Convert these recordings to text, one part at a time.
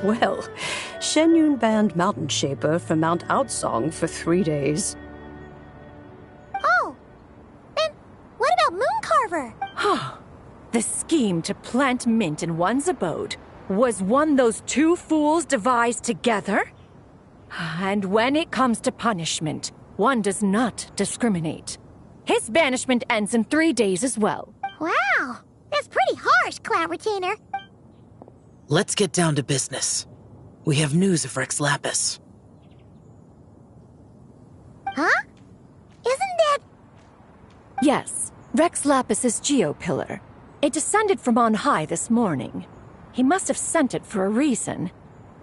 Well, Shenyun banned Mountain Shaper from Mount Outsong for 3 days. Oh! And what about Mooncarver? The scheme to plant mint in one's abode was one those two fools devised together? And when it comes to punishment, one does not discriminate. His banishment ends in 3 days as well. Wow! That's pretty harsh, Cloud Retainer. Let's get down to business. We have news of Rex Lapis. Huh? Isn't that... Yes, Rex Lapis's Geopillar. It descended from on high this morning. He must have sent it for a reason,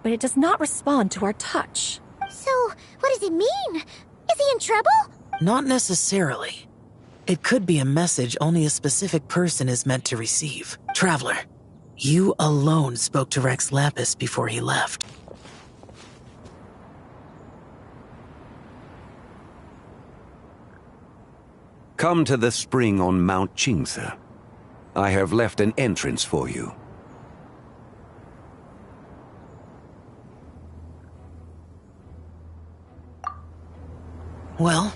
but it does not respond to our touch. So, what does it mean? Is he in trouble? Not necessarily. It could be a message only a specific person is meant to receive. Traveler, you alone spoke to Rex Lapis before he left. Come to the spring on Mount Qingse. I have left an entrance for you. Well?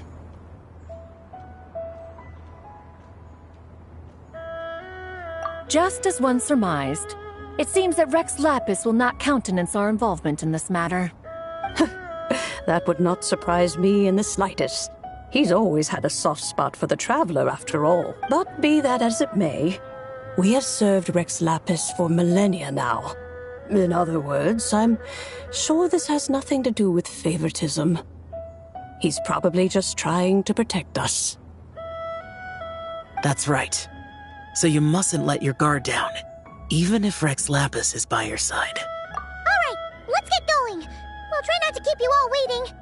Just as one surmised, it seems that Rex Lapis will not countenance our involvement in this matter. That would not surprise me in the slightest. He's always had a soft spot for the Traveler, after all. But be that as it may, we have served Rex Lapis for millennia now. In other words, I'm sure this has nothing to do with favoritism. He's probably just trying to protect us. That's right. So you mustn't let your guard down, even if Rex Lapis is by your side. Alright, let's get going. We'll try not to keep you all waiting.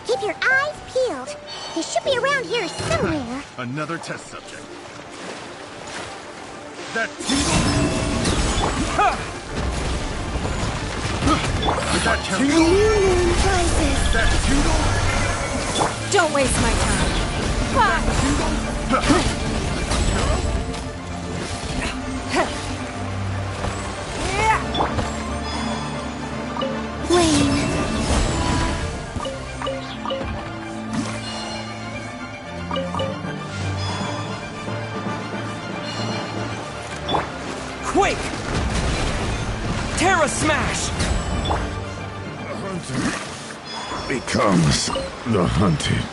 Keep your eyes peeled. He should be around here somewhere. Another test subject. That tingle! Did that count? That tingle! Don't waste my time. Quake! Terra Smash! The hunter becomes the hunted.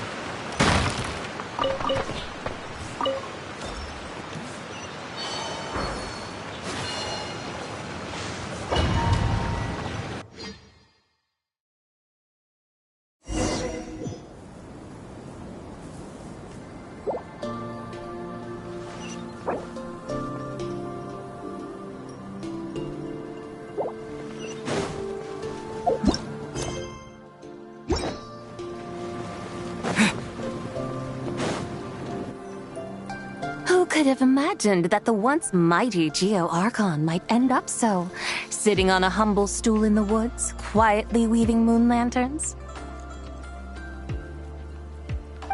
Who could have imagined that the once mighty Geo Archon might end up so, sitting on a humble stool in the woods, quietly weaving moon lanterns?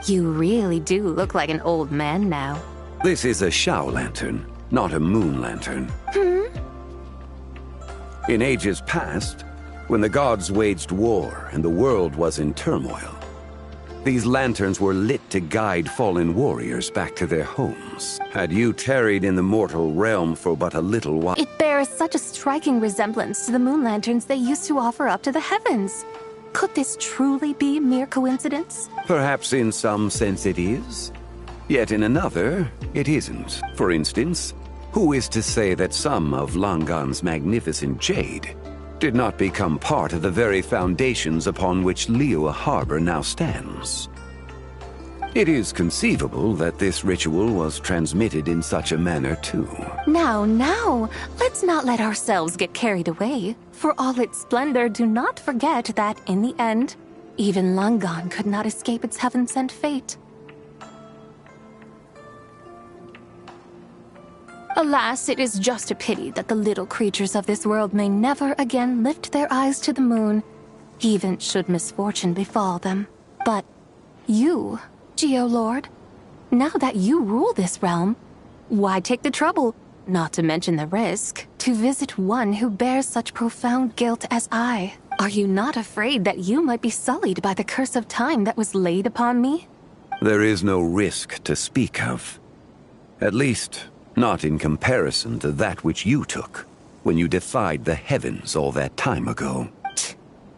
You really do look like an old man now. This is a Shao lantern, not a moon lantern. In ages past, when the gods waged war and the world was in turmoil, these lanterns were lit to guide fallen warriors back to their homes. Had you tarried in the mortal realm for but a little while... It bears such a striking resemblance to the moon lanterns they used to offer up to the heavens. Could this truly be mere coincidence? Perhaps in some sense it is. Yet in another, it isn't. For instance, who is to say that some of Langan's magnificent jade did not become part of the very foundations upon which Liyue Harbor now stands? It is conceivable that this ritual was transmitted in such a manner too. Now, let's not let ourselves get carried away. For all its splendor, do not forget that, in the end, even Langan could not escape its heaven-sent fate. Alas, it is just a pity that the little creatures of this world may never again lift their eyes to the moon, even should misfortune befall them. But you, Geo-Lord, now that you rule this realm, why take the trouble, not to mention the risk, to visit one who bears such profound guilt as I? Are you not afraid that you might be sullied by the curse of time that was laid upon me? There is no risk to speak of. At least, not in comparison to that which you took when you defied the heavens all that time ago.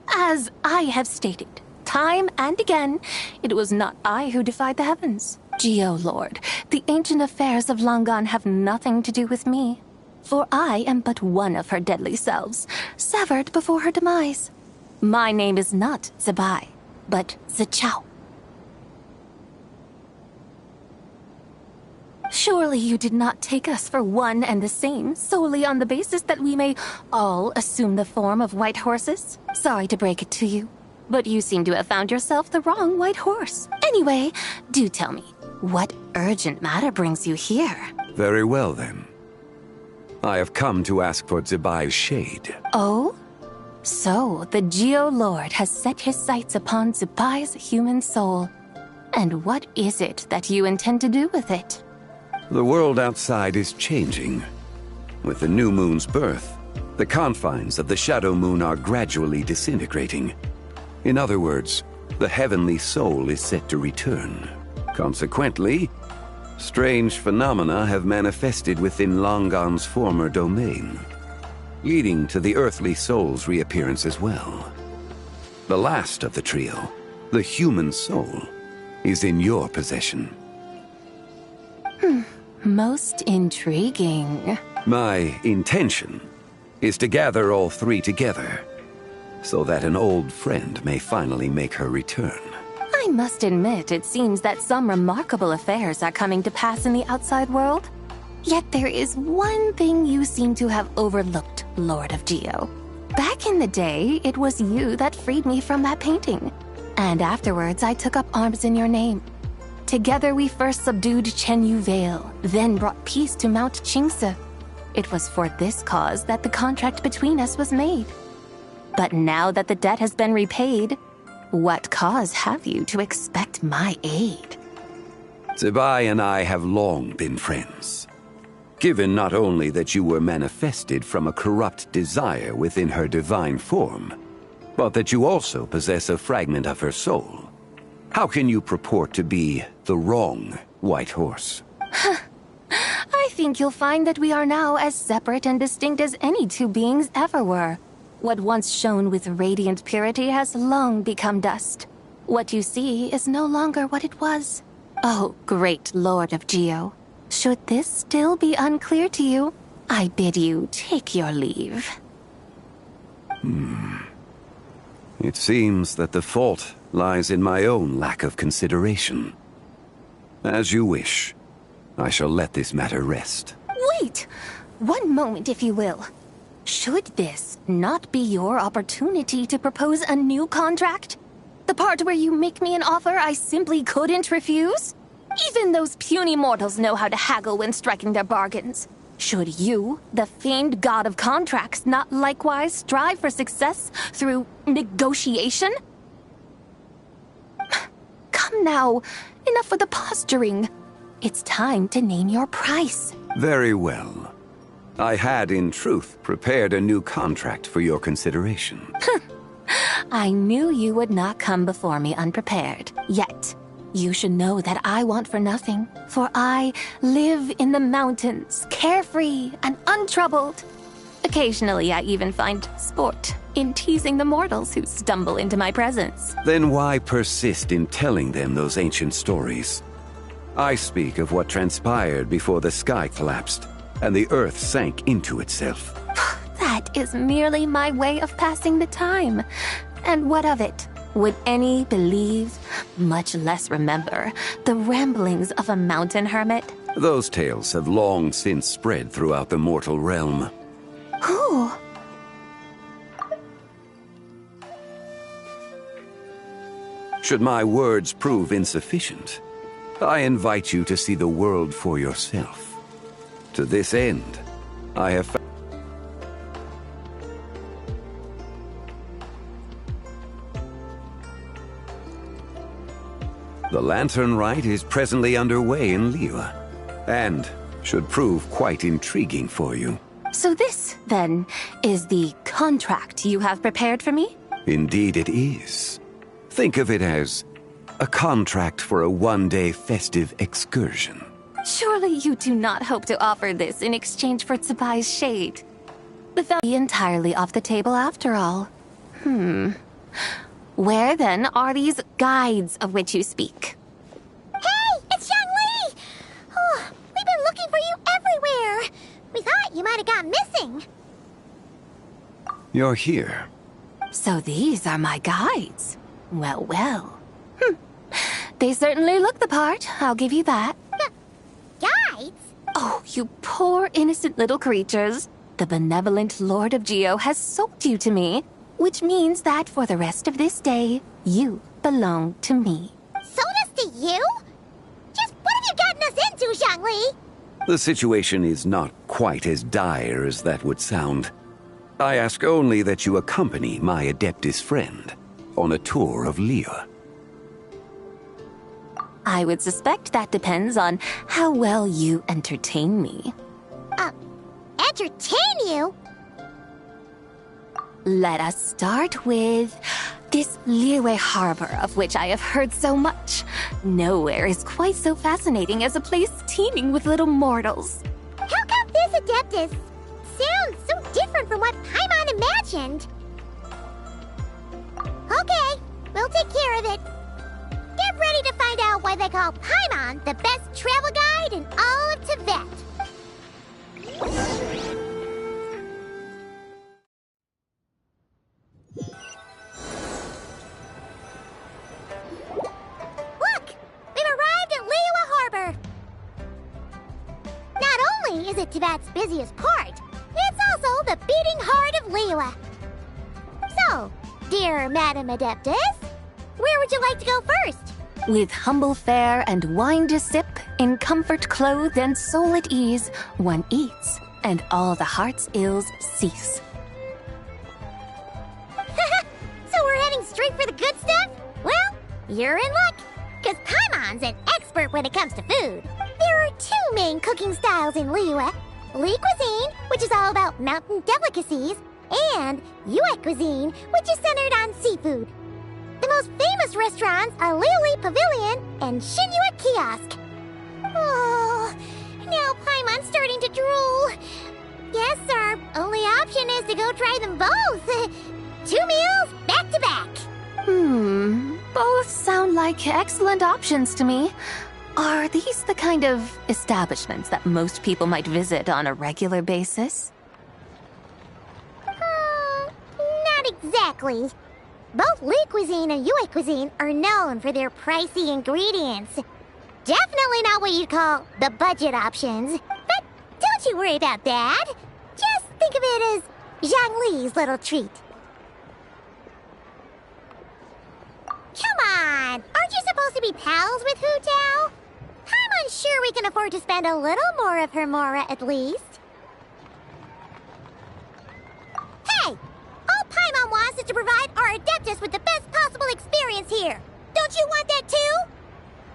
As I have stated, time and again, it was not I who defied the heavens. Geo-Lord, the ancient affairs of Langan have nothing to do with me. For I am but one of her deadly selves, severed before her demise. My name is not Zebai, but Zichao. Surely you did not take us for one and the same, solely on the basis that we may all assume the form of white horses? Sorry to break it to you, but you seem to have found yourself the wrong white horse. Anyway, do tell me, what urgent matter brings you here? Very well, then. I have come to ask for Zebai's shade. Oh? So, the Geo-Lord has set his sights upon Zebai's human soul. And what is it that you intend to do with it? The world outside is changing. With the new moon's birth, the confines of the shadow moon are gradually disintegrating. In other words, the heavenly soul is set to return. Consequently, strange phenomena have manifested within Langan's former domain, leading to the earthly soul's reappearance as well. The last of the trio, the human soul, is in your possession. Most intriguing. My intention is to gather all three together, so that an old friend may finally make her return. I must admit, it seems that some remarkable affairs are coming to pass in the outside world. Yet there is one thing you seem to have overlooked, Lord of Geo. Back in the day, it was you that freed me from that painting. And afterwards, I took up arms in your name. Together we first subdued Chenyu Vale, then brought peace to Mount Qingse. It was for this cause that the contract between us was made. But now that the debt has been repaid, what cause have you to expect my aid? Zebai and I have long been friends. Given not only that you were manifested from a corrupt desire within her divine form, but that you also possess a fragment of her soul. How can you purport to be the wrong white horse? I think you'll find that we are now as separate and distinct as any two beings ever were. What once shone with radiant purity has long become dust. What you see is no longer what it was. Oh, great Lord of Geo. Should this still be unclear to you, I bid you take your leave. It seems that the fault lies in my own lack of consideration. As you wish. I shall let this matter rest. Wait! One moment, if you will. Should this not be your opportunity to propose a new contract? The part where you make me an offer I simply couldn't refuse? Even those puny mortals know how to haggle when striking their bargains. Should you, the famed god of contracts, not likewise strive for success through negotiation? Come now, enough with the posturing. It's time to name your price. Very well. I had, in truth, prepared a new contract for your consideration. I knew you would not come before me unprepared. Yet, you should know that I want for nothing, for I live in the mountains, carefree and untroubled. Occasionally, I even find sport in teasing the mortals who stumble into my presence. Then why persist in telling them those ancient stories? I speak of what transpired before the sky collapsed and the earth sank into itself. That is merely my way of passing the time. And what of it? Would any believe, much less remember, the ramblings of a mountain hermit? Those tales have long since spread throughout the mortal realm. Who? Should my words prove insufficient, I invite you to see the world for yourself. To this end, I have found the Lanternlit is presently underway in Liyue, and should prove quite intriguing for you. So this, then, is the contract you have prepared for me? Indeed it is. Think of it as a contract for a one-day festive excursion. Surely you do not hope to offer this in exchange for Tsubai's shade. The fell be entirely off the table after all. Where, then, are these guides of which you speak? Hey, it's Zhongli! Oh, we've been looking for you everywhere. We thought you might have gone missing. You're here. So these are my guides. Well, well. They certainly look the part, I'll give you that. Guides? Oh, you poor innocent little creatures. The benevolent Lord of Geo has sold you to me, which means that for the rest of this day, you belong to me. Sold us to you? Just what have you gotten us into, Zhongli? The situation is not quite as dire as that would sound. I ask only that you accompany my Adeptus friend on a tour of Liyue. I would suspect that depends on how well you entertain me. Entertain you? Let us start with this Liyue harbor of which I have heard so much. Nowhere is quite so fascinating as a place teeming with little mortals. How come this Adeptus sounds so different from what Paimon imagined? Okay, we'll take care of it. Get ready to find out why they call Paimon the best travel guide in all of Tibet. Look! We've arrived at Liyue Harbor! Not only is it Tibet's busiest port, it's also the beating heart of Liyue. So, dear Madam Adeptus, where would you like to go first? With humble fare and wine to sip, in comfort clothed and soul at ease, one eats, and all the heart's ills cease. So we're heading straight for the good stuff? Well, you're in luck, because Paimon's an expert when it comes to food. There are two main cooking styles in Liyue. Li cuisine, which is all about mountain delicacies, and Yue cuisine, which is centered on seafood. The most famous restaurants are Liuli Pavilion and Shinyue Kiosk. Oh, Now Paimon's starting to drool. Yes, our only option is to go try them both. 2 meals, back to back. Both sound like excellent options to me. Are these the kind of establishments that most people might visit on a regular basis? Not exactly. Both Li Cuisine and Yue Cuisine are known for their pricey ingredients. Definitely not what you'd call the budget options. But don't you worry about that. Just think of it as Zhang Li's little treat. Come on! Aren't you supposed to be pals with Hu Tao? I'm unsure we can afford to spend a little more of her mora at least. Hey! All Paimon wants is to provide our Adeptus with the best possible experience here. Don't you want that too?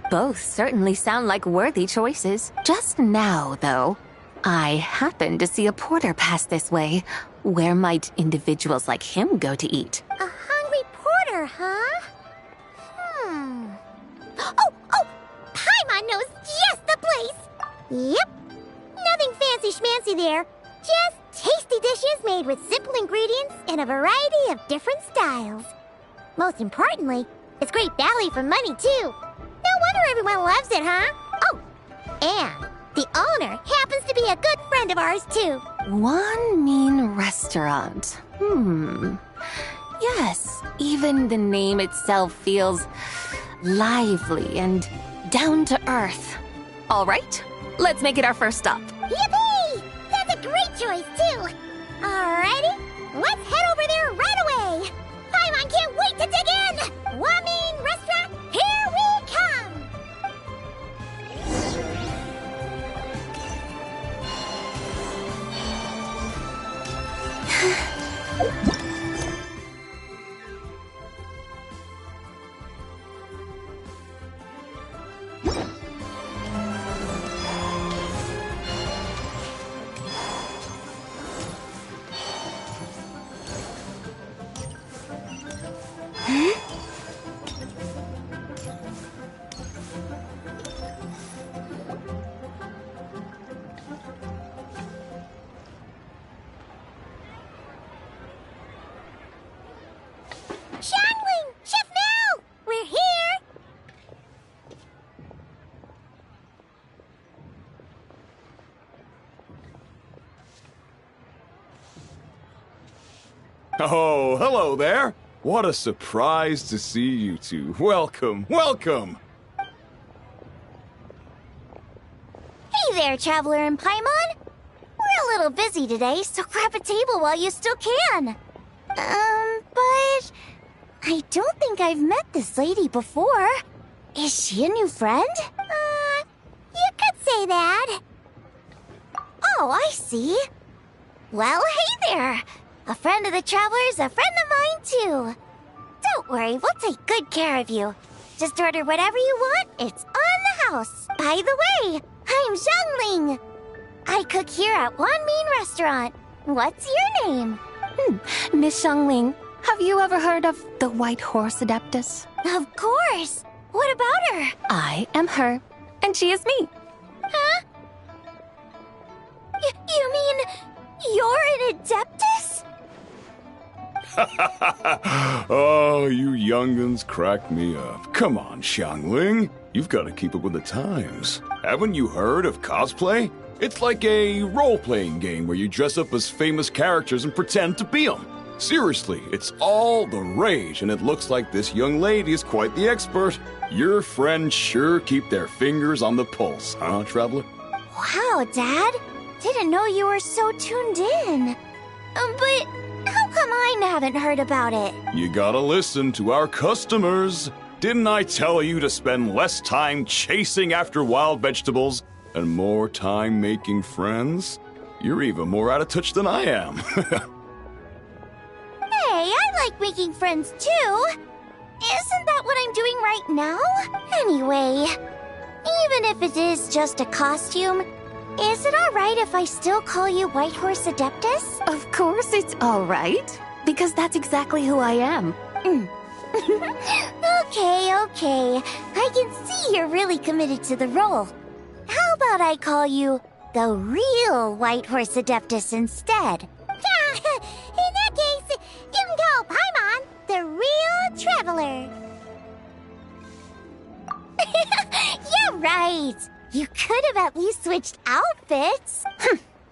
Both certainly sound like worthy choices. Just now, though, I happened to see a porter pass this way. Where might individuals like him go to eat? A hungry porter, huh? Oh! Paimon knows just the place! Yep. Nothing fancy schmancy there. Just tasty dishes made with simple ingredients in a variety of different styles. Most importantly, it's great value for money, too. No wonder everyone loves it, huh? Oh, and the owner happens to be a good friend of ours, too. One mean restaurant. Yes, even the name itself feels lively and down to earth. All right, let's make it our first stop. Yippee! That's a great choice, too. Alrighty, let's head over there right away. Paimon can't wait to dig in. Wamin Restaurant, here we come. Xiangling! Chef Mel! We're here! Oh, hello there. What a surprise to see you two. Welcome, welcome. Hey there, Traveler and Paimon. We're a little busy today, so grab a table while you still can. But I don't think I've met this lady before. Is she a new friend? You could say that. Oh, I see. Well, hey there. A friend of the Traveler's a friend of mine, too. Don't worry, we'll take good care of you. Just order whatever you want, it's on the house. By the way, I'm Xiangling. I cook here at One Mean Restaurant. What's your name? Miss Xiangling, have you ever heard of the White Horse Adeptus? Of course. What about her? I am her, and she is me. Huh? You mean you're an Adeptus? Oh, you young'uns crack me up. Come on, Xiangling. You've got to keep up with the times. Haven't you heard of cosplay? It's like a role-playing game where you dress up as famous characters and pretend to be them. Seriously, it's all the rage, and it looks like this young lady is quite the expert. Your friends sure keep their fingers on the pulse, huh, Traveler? Wow, Dad. Didn't know you were so tuned in. But how come I haven't heard about it? You gotta listen to our customers. Didn't I tell you to spend less time chasing after wild vegetables and more time making friends? You're even more out of touch than I am. Hey, I like making friends too. Isn't that what I'm doing right now? Anyway, even if it is just a costume, is it alright if I still call you White Horse Adeptus? Of course it's all right, because that's exactly who I am. Okay. I can see you're really committed to the role. How about I call you the real White Horse Adeptus instead. In that case, you can call Paimon the real traveler. Yeah, right. You could have at least switched outfits.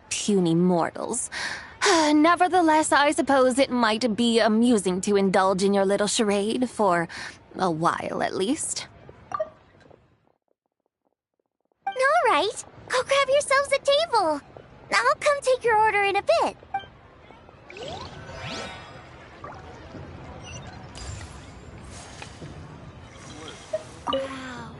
Puny mortals. Nevertheless, I suppose it might be amusing to indulge in your little charade for a while, at least. All right, go grab yourselves a table. I'll come take your order in a bit. Wow.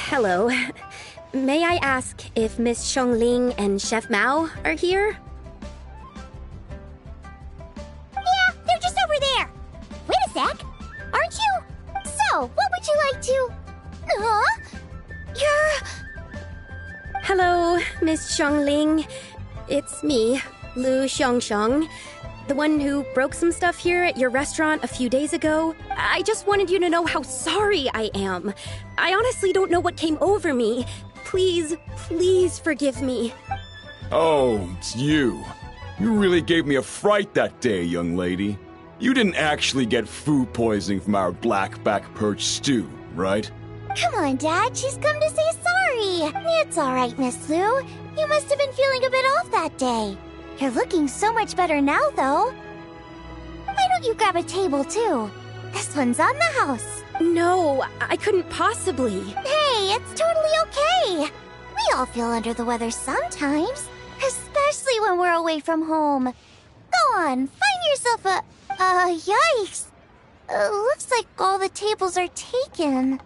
Hello. May I ask if Miss Xiongling and Chef Mao are here? Yeah, they're just over there. Wait a sec. Aren't you? So, what would you like to... Huh? You're... Hello, Miss Xiongling. It's me, Lu Xiongxiong, the one who broke some stuff here at your restaurant a few days ago. I just wanted you to know how sorry I am. I honestly don't know what came over me. Please, please forgive me. Oh, it's you. You really gave me a fright that day, young lady. You didn't actually get food poisoning from our blackback perch stew, right? Come on, Dad. She's come to say sorry. It's all right, Miss Lu. You must have been feeling a bit off that day. You're looking so much better now, though. Why don't you grab a table, too? This one's on the house. No, I couldn't possibly. Hey, it's totally okay. We all feel under the weather sometimes, especially when we're away from home. Go on, find yourself a... yikes. Looks like all the tables are taken.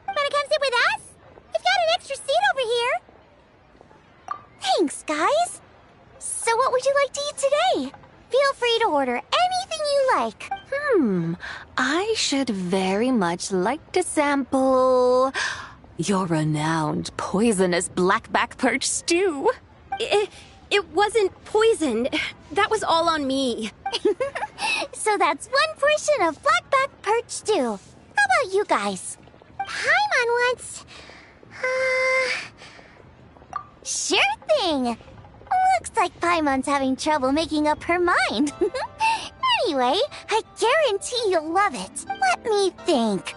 Wanna come sit with us? We've got an extra seat over here. Thanks, guys. So what would you like to eat today? Feel free to order anything you like. I should very much like to sample your renowned poisonous blackback perch stew. It wasn't poisoned. That was all on me. So that's one portion of blackback perch stew. How about you guys? Paimon wants... Sure thing. Looks like Paimon's having trouble making up her mind. Anyway, I guarantee you'll love it. Let me think.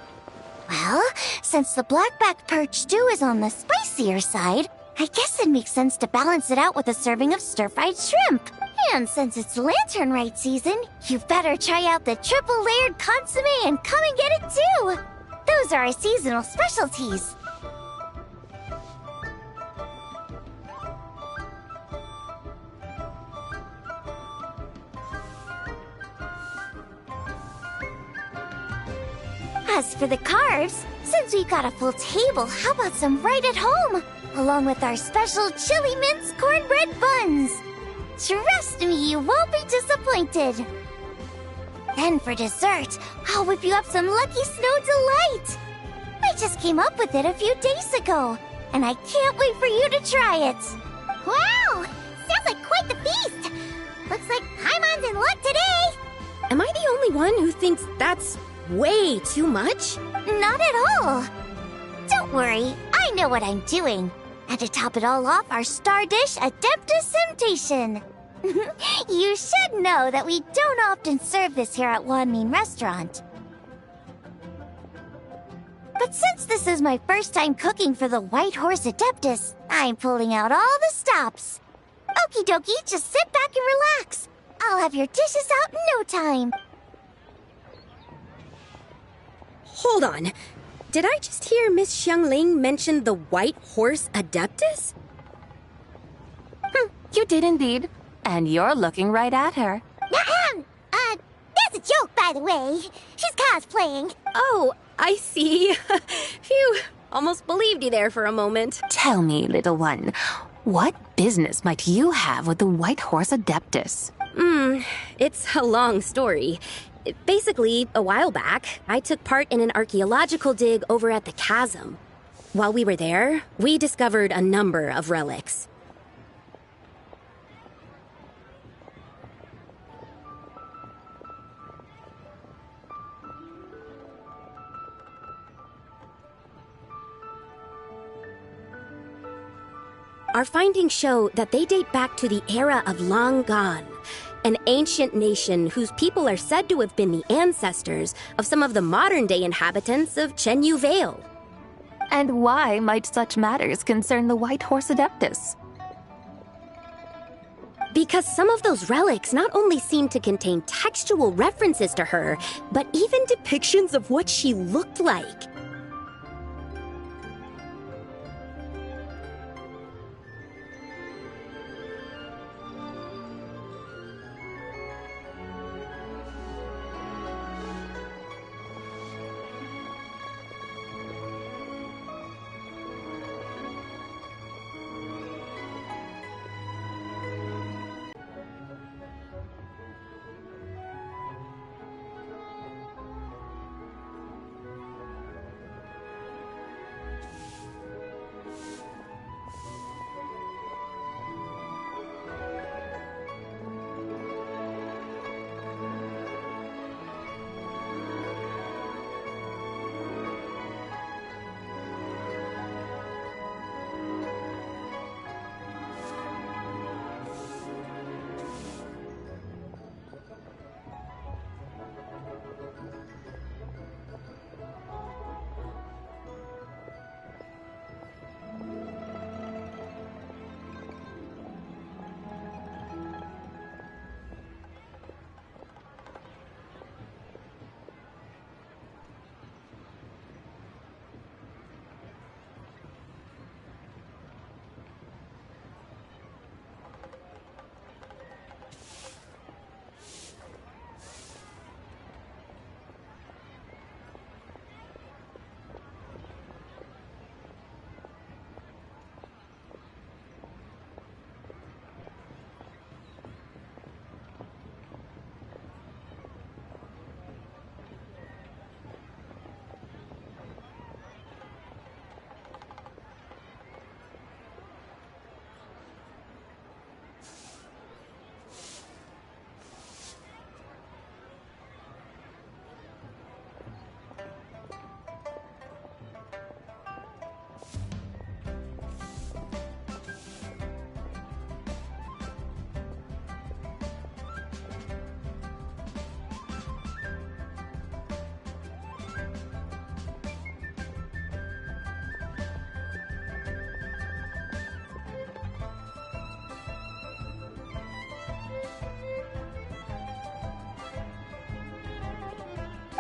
Well, since the blackback perch stew is on the spicier side, I guess it makes sense to balance it out with a serving of stir-fried shrimp. And since it's Lanternlit season, you better try out the triple-layered consomme and come and get it too. Those are our seasonal specialties. As for the carbs, since we've got a full table, how about some right at home? Along with our special chili mince cornbread buns. Trust me, you won't be disappointed. Then for dessert, I'll whip you up some Lucky Snow Delight. I just came up with it a few days ago, and I can't wait for you to try it. Wow! Sounds like quite the feast. Looks like Paimon's in luck today. Am I the only one who thinks that's way too much? Not at all. Don't worry, I know what I'm doing. And to top it all off, our star dish, Adeptus Temptation. You should know that we don't often serve this here at Wanmin Restaurant. But since this is my first time cooking for the White Horse Adeptus, I'm pulling out all the stops. Okie dokie, just sit back and relax. I'll have your dishes out in no time. Hold on. Did I just hear Miss Xiongling mention the White Horse Adeptus? You did indeed. And you're looking right at her. That's a joke, by the way. She's cosplaying. Oh, I see. Phew, almost believed you there for a moment. Tell me, little one, what business might you have with the White Horse Adeptus? It's a long story. Basically, a while back, I took part in an archaeological dig over at the chasm. While we were there, we discovered a number of relics. Our findings show that they date back to the era of Long Gone, an ancient nation whose people are said to have been the ancestors of some of the modern-day inhabitants of Chenyu Vale. And why might such matters concern the White Horse Adeptus? Because some of those relics not only seem to contain textual references to her, but even depictions of what she looked like.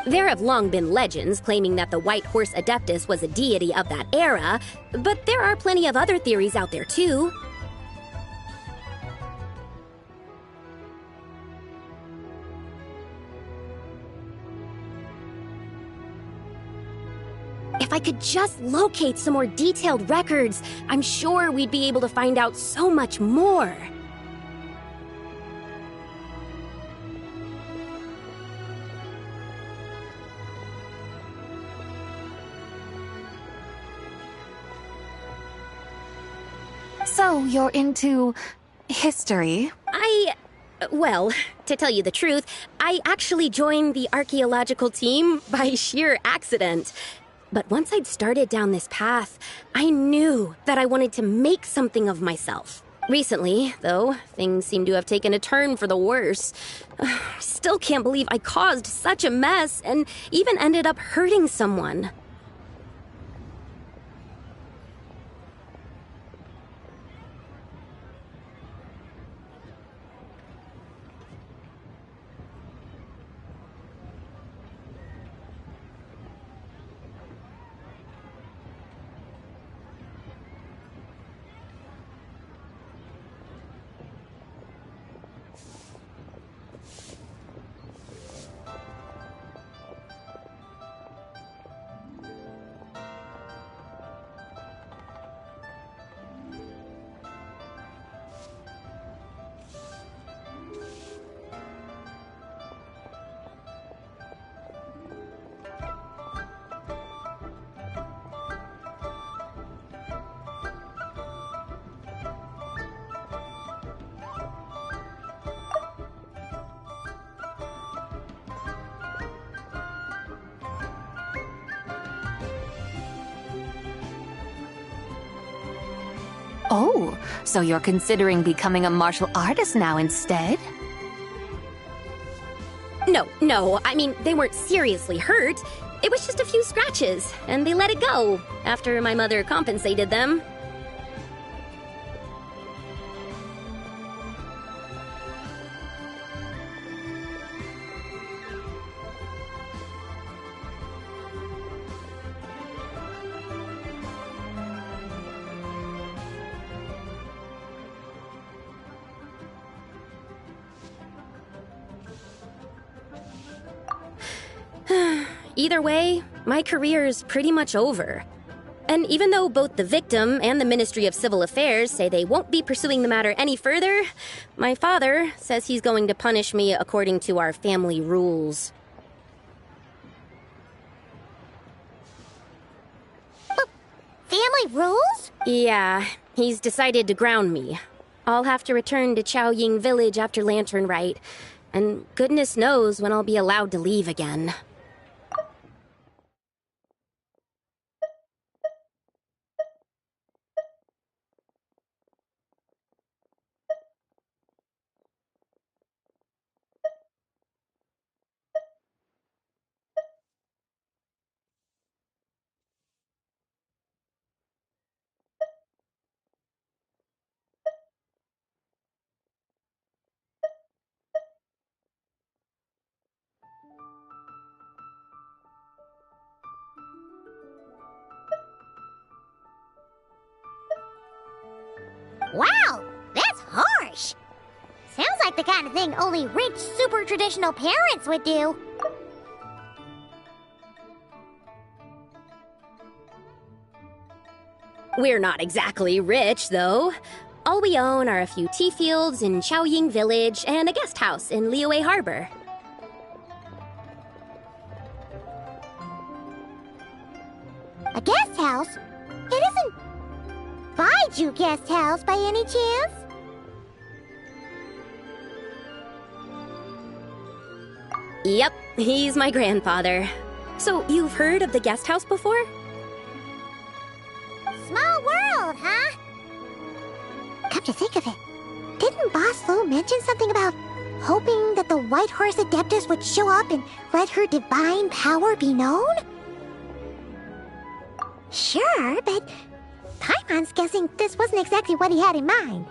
There have long been legends claiming that the White Horse Adeptus was a deity of that era, but there are plenty of other theories out there too. If I could just locate some more detailed records, I'm sure we'd be able to find out so much more. So, you're into history? Well, to tell you the truth, I actually joined the archaeological team by sheer accident. But once I'd started down this path, I knew that I wanted to make something of myself. Recently, though, things seem to have taken a turn for the worse. Still can't believe I caused such a mess and even ended up hurting someone. Oh, so you're considering becoming a martial artist now instead? No, I mean, they weren't seriously hurt. It was just a few scratches, and they let it go after my mother compensated them. Either way, my career's pretty much over. And even though both the victim and the Ministry of Civil Affairs say they won't be pursuing the matter any further, my father says he's going to punish me according to our family rules. Family rules? Yeah, he's decided to ground me. I'll have to return to Chaoying Village after Lanternlit, and goodness knows when I'll be allowed to leave again. Wow, that's harsh. Sounds like the kind of thing only rich, super traditional parents would do. We're not exactly rich, though. All we own are a few tea fields in Chaoying Village and a guest house in Liyue Harbor. A guest house? It isn't Baiju Guest House by any chance? Yep, he's my grandfather. So you've heard of the guest house before? Small world, huh? Come to think of it, didn't Boss Lu mention something about hoping that the White Horse Adeptus would show up and let her divine power be known? Sure, but Paimon's guessing this wasn't exactly what he had in mind.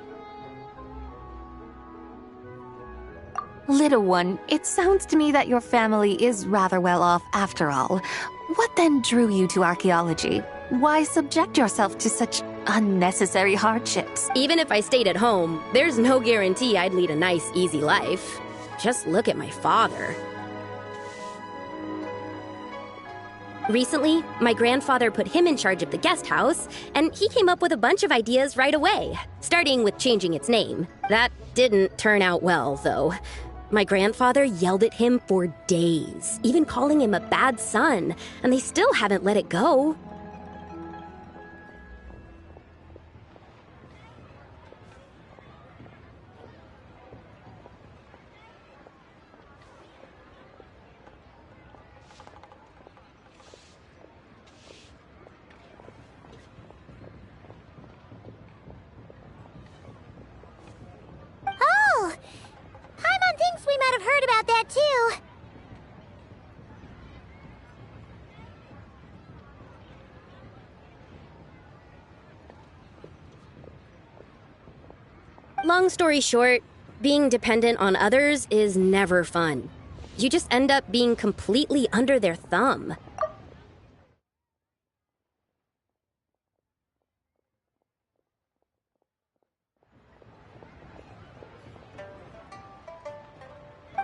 Little one, it sounds to me that your family is rather well off after all. What then drew you to archaeology? Why subject yourself to such unnecessary hardships? Even if I stayed at home, there's no guarantee I'd lead a nice, easy life. Just look at my father. Recently, my grandfather put him in charge of the guest house, and he came up with a bunch of ideas right away, starting with changing its name. That didn't turn out well, though. My grandfather yelled at him for days, even calling him a bad son, and they still haven't let it go. Oh! Paimon thinks we might have heard about that too. Long story short, being dependent on others is never fun. You just end up being completely under their thumb.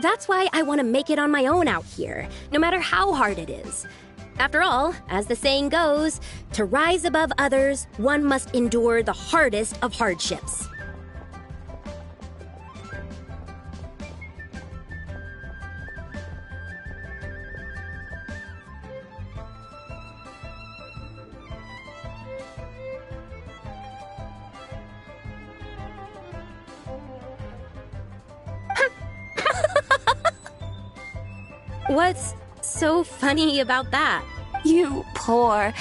That's why I want to make it on my own out here, no matter how hard it is. After all, as the saying goes, to rise above others, one must endure the hardest of hardships. What's so funny about that? You poor,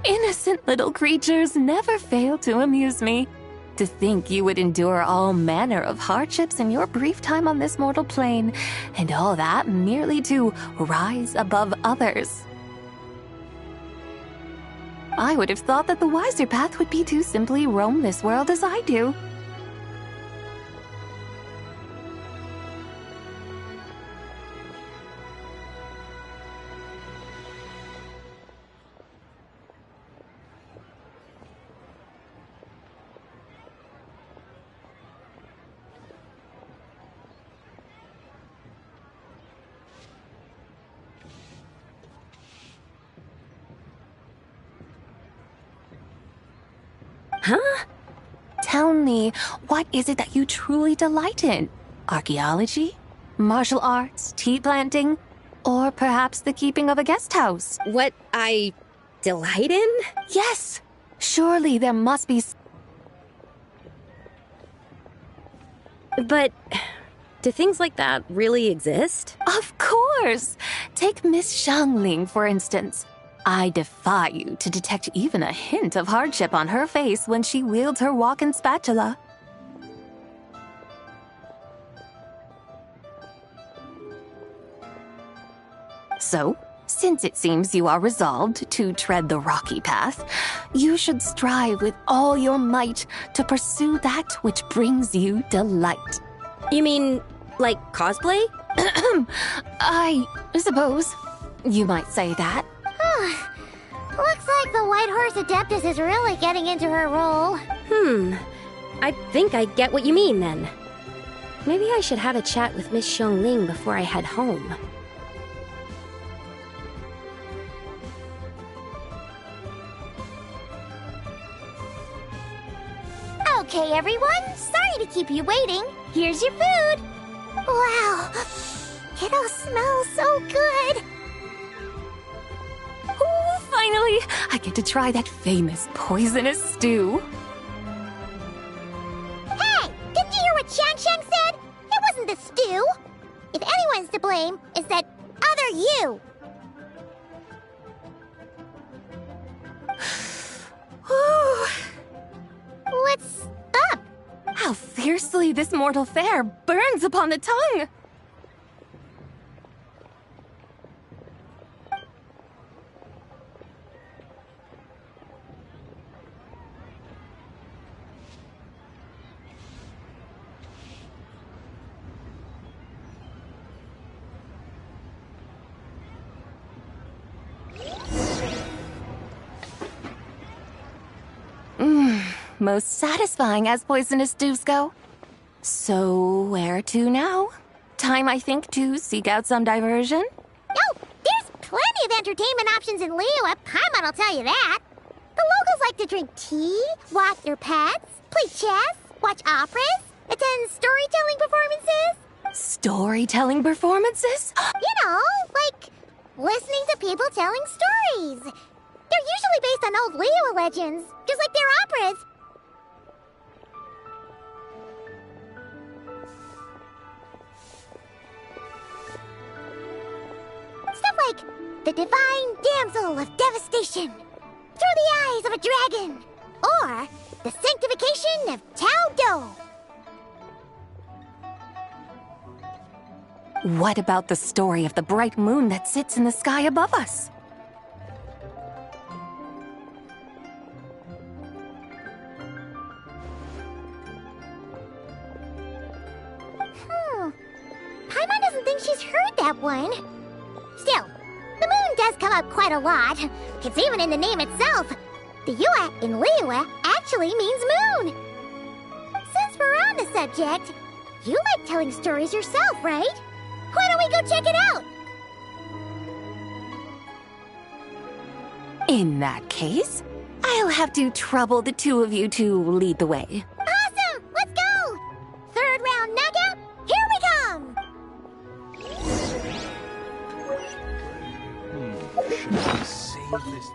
innocent little creatures never fail to amuse me. To think you would endure all manner of hardships in your brief time on this mortal plane, and all that merely to rise above others. I would have thought that the wiser path would be to simply roam this world as I do. Huh? Tell me, what is it that you truly delight in? Archaeology? Martial arts? Tea planting? Or perhaps the keeping of a guest house? What I delight in? Yes! Surely there must be... But do things like that really exist? Of course! Take Miss Xiangling, for instance. I defy you to detect even a hint of hardship on her face when she wields her walking spatula. So, since it seems you are resolved to tread the rocky path, you should strive with all your might to pursue that which brings you delight. You mean, like cosplay? I suppose you might say that. Looks like the White Horse Adeptus is really getting into her role. I think I get what you mean then. Maybe I should have a chat with Miss Xiangling before I head home. Okay, everyone. Sorry to keep you waiting. Here's your food. Wow. It all smells so good. Ooh, finally, I get to try that famous poisonous stew. Hey, didn't you hear what Shang said? It wasn't the stew. If anyone's to blame, it's that other you. What's up? How fiercely this mortal fare burns upon the tongue! Most satisfying as poisonous stews go. So, where to now? Time, I think, to seek out some diversion? Oh, there's plenty of entertainment options in Liyue. Paimon will tell you that. The locals like to drink tea, walk their pets, play chess, watch operas, attend storytelling performances. Storytelling performances? You know, like listening to people telling stories. They're usually based on old Liyue legends, just like their operas. Stuff like the Divine Damsel of Devastation, Through the Eyes of a Dragon, or the Sanctification of Tao Do. What about the story of the bright moon that sits in the sky above us? Paimon doesn't think she's heard that one. Still, the moon does come up quite a lot. It's even in the name itself. The Yue in Liyue actually means moon. Since we're on the subject, you like telling stories yourself, right? Why don't we go check it out? In that case, I'll have to trouble the two of you to lead the way. Awesome! Let's go! Third round knockout, here we come! Should we save this?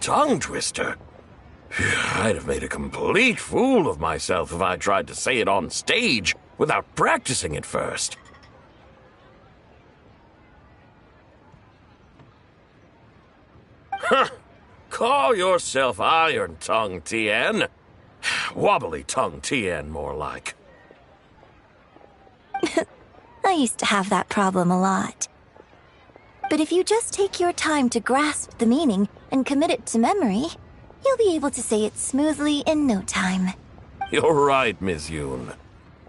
tongue twister. I'd have made a complete fool of myself if I tried to say it on stage without practicing it first. Huh. Call yourself Iron Tongue Tien. Wobbly Tongue Tien, more like. I used to have that problem a lot. But if you just take your time to grasp the meaning and commit it to memory, you'll be able to say it smoothly in no time. You're right, Miss Yoon.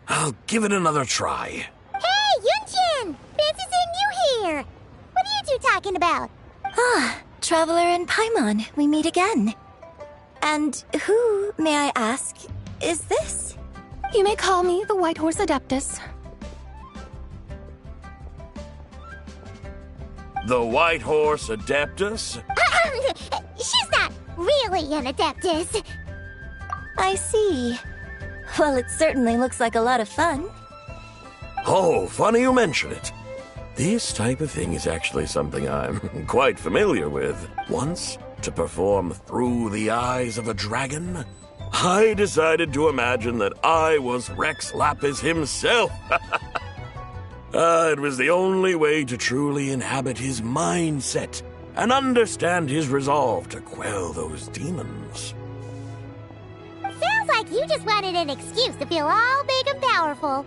I'll give it another try. Hey, Yunchin! Fancy seeing you here! What are you two talking about? Ah, Traveler and Paimon, we meet again. And who, may I ask, is this? You may call me the White Horse Adeptus. The White Horse Adeptus? She's not really an Adeptus. I see. Well, it certainly looks like a lot of fun. Oh, funny you mention it. This type of thing is actually something I'm quite familiar with. Once, to perform Through the Eyes of a Dragon, I decided to imagine that I was Rex Lapis himself. It was the only way to truly inhabit his mindset and understand his resolve to quell those demons. Sounds like you just wanted an excuse to feel all big and powerful.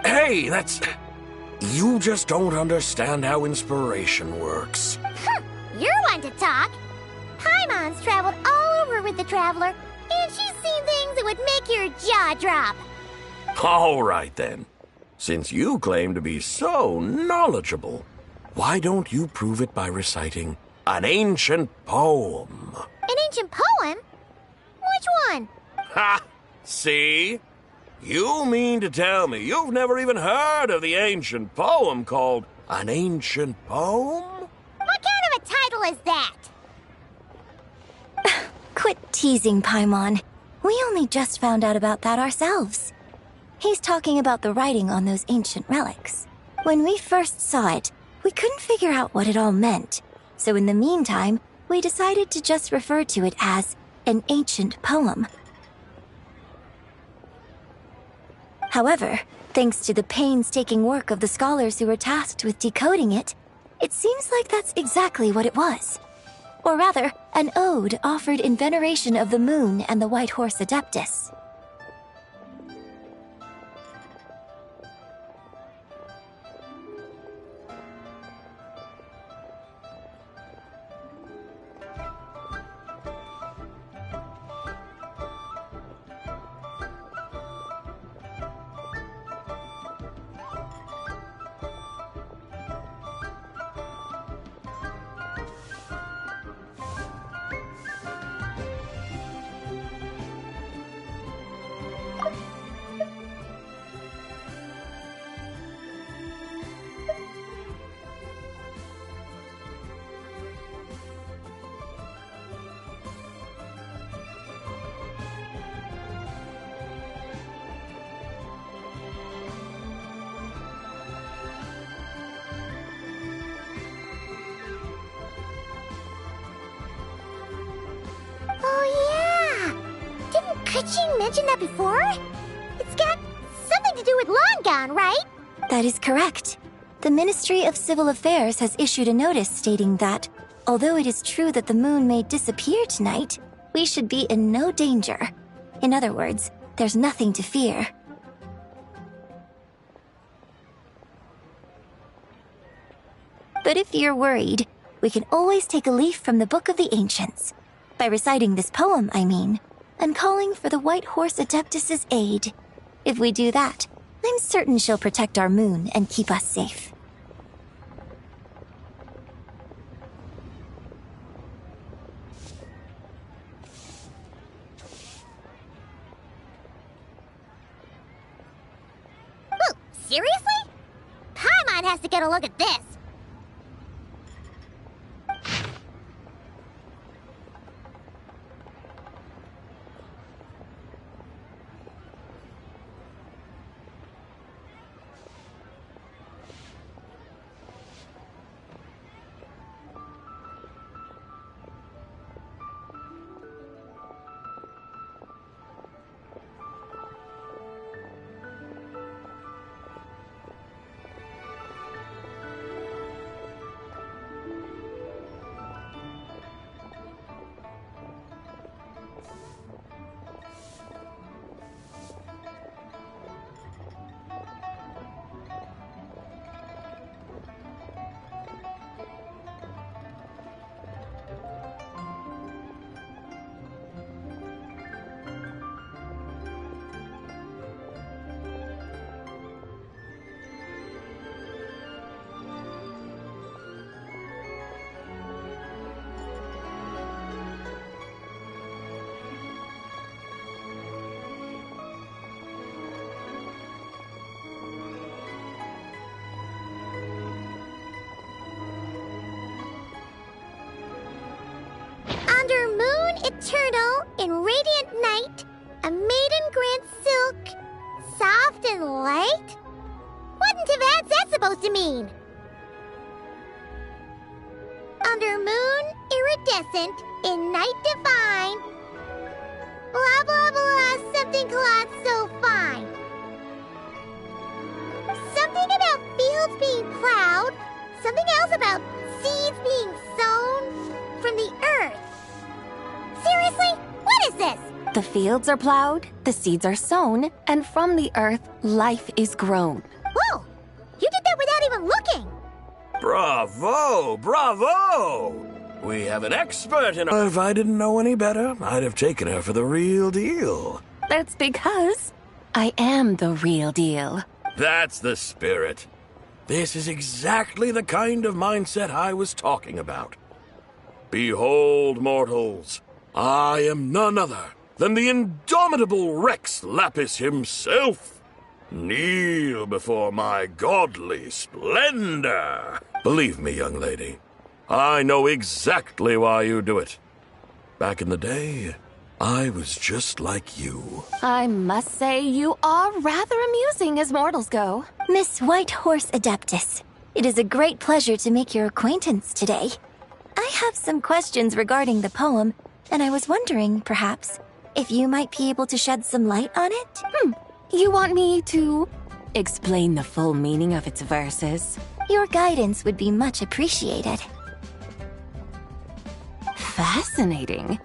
Hey, that's... You just don't understand how inspiration works. You're one to talk. Paimon's traveled all over with the Traveler, and she's seen things that would make your jaw drop. All right, then. Since you claim to be so knowledgeable, why don't you prove it by reciting an ancient poem? An ancient poem? Which one? Ha! See? You mean to tell me you've never even heard of the ancient poem called An Ancient Poem? What kind of a title is that? Quit teasing, Paimon. We only just found out about that ourselves. He's talking about the writing on those ancient relics. When we first saw it, we couldn't figure out what it all meant. So in the meantime, we decided to just refer to it as an ancient poem. However, thanks to the painstaking work of the scholars who were tasked with decoding it, it seems like that's exactly what it was. Or rather, an ode offered in veneration of the moon and the White Horse Adeptus. Kuching mentioned that before? It's got something to do with Longon, right? That is correct. The Ministry of Civil Affairs has issued a notice stating that, although it is true that the moon may disappear tonight, we should be in no danger. In other words, there's nothing to fear. But if you're worried, we can always take a leaf from the Book of the Ancients. By reciting this poem, I mean, and calling for the White Horse Adeptus' aid. If we do that, I'm certain she'll protect our moon and keep us safe. Oh, seriously? Paimon has to get a look at this. in radiant night, a maiden grants silk, soft and light? What in Tivat's that supposed to mean? Under moon, iridescent, in night divine. Blah blah blah, something cloth so fine. Something about fields being plowed, something else about seeds being sown from the earth. Seriously? What is this? The fields are plowed, the seeds are sown, and from the earth, life is grown. Whoa! You did that without even looking! Bravo! Bravo! We have an expert in... If I didn't know any better, I'd have taken her for the real deal. That's because I am the real deal. That's the spirit. This is exactly the kind of mindset I was talking about. Behold, mortals, I am none other than the indomitable Rex Lapis himself. Kneel before my godly splendor. Believe me, young lady, I know exactly why you do it. Back in the day, I was just like you. I must say you are rather amusing as mortals go. Miss Whitehorse Adeptus, it is a great pleasure to make your acquaintance today. I have some questions regarding the poem, and I was wondering, perhaps, if you might be able to shed some light on it? You want me to explain the full meaning of its verses? Your guidance would be much appreciated. Fascinating.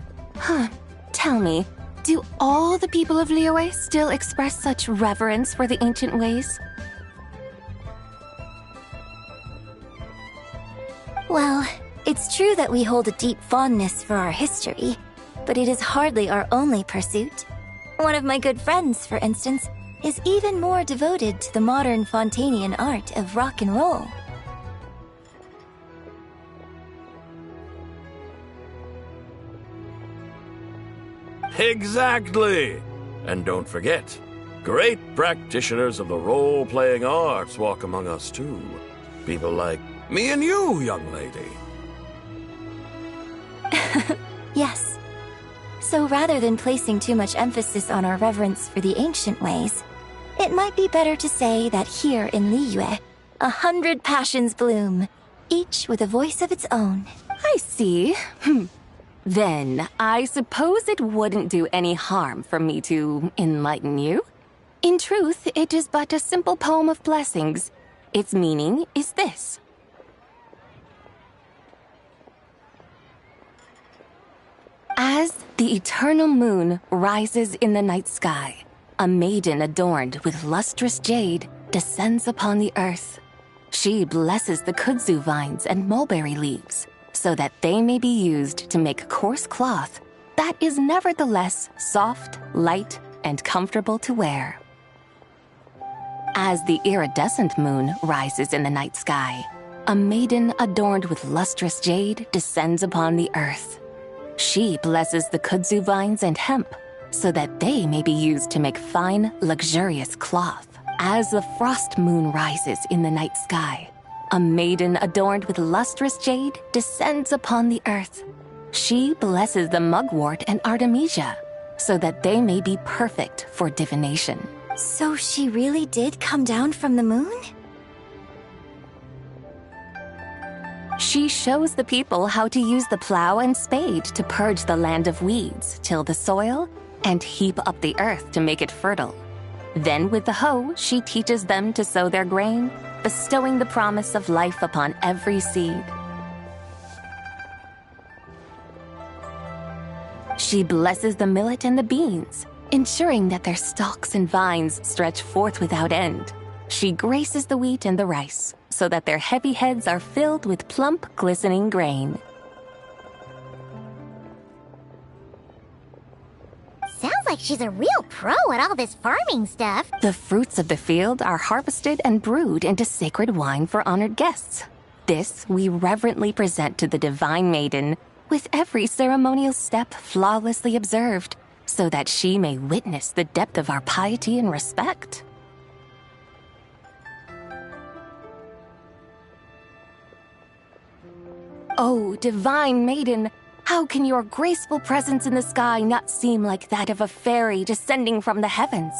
Tell me, do all the people of Liyue still express such reverence for the ancient ways? Well, it's true that we hold a deep fondness for our history, but it is hardly our only pursuit. One of my good friends, for instance, is even more devoted to the modern Fontanian art of rock and roll. Exactly! And don't forget, great practitioners of the role-playing arts walk among us too. People like me and you, young lady. Yes. So rather than placing too much emphasis on our reverence for the ancient ways, it might be better to say that here in Liyue, 100 passions bloom, each with a voice of its own. I see. Then, I suppose it wouldn't do any harm for me to enlighten you. In truth, it is but a simple poem of blessings. Its meaning is this. As the eternal moon rises in the night sky, a maiden adorned with lustrous jade descends upon the earth. She blesses the kudzu vines and mulberry leaves, so that they may be used to make coarse cloth that is nevertheless soft, light, and comfortable to wear. As the iridescent moon rises in the night sky, a maiden adorned with lustrous jade descends upon the earth. She blesses the kudzu vines and hemp, so that they may be used to make fine, luxurious cloth. As the frost moon rises in the night sky, a maiden adorned with lustrous jade descends upon the earth. She blesses the mugwort and artemisia, so that they may be perfect for divination. So she really did come down from the moon? She shows the people how to use the plow and spade to purge the land of weeds, till the soil, and heap up the earth to make it fertile. Then with the hoe, she teaches them to sow their grain, bestowing the promise of life upon every seed. She blesses the millet and the beans, ensuring that their stalks and vines stretch forth without end. She graces the wheat and the rice, so that their heavy heads are filled with plump, glistening grain. Sounds like she's a real pro at all this farming stuff. The fruits of the field are harvested and brewed into sacred wine for honored guests. This we reverently present to the divine maiden, with every ceremonial step flawlessly observed, so that she may witness the depth of our piety and respect. Oh, divine maiden, How can your graceful presence in the sky not seem like that of a fairy descending from the heavens?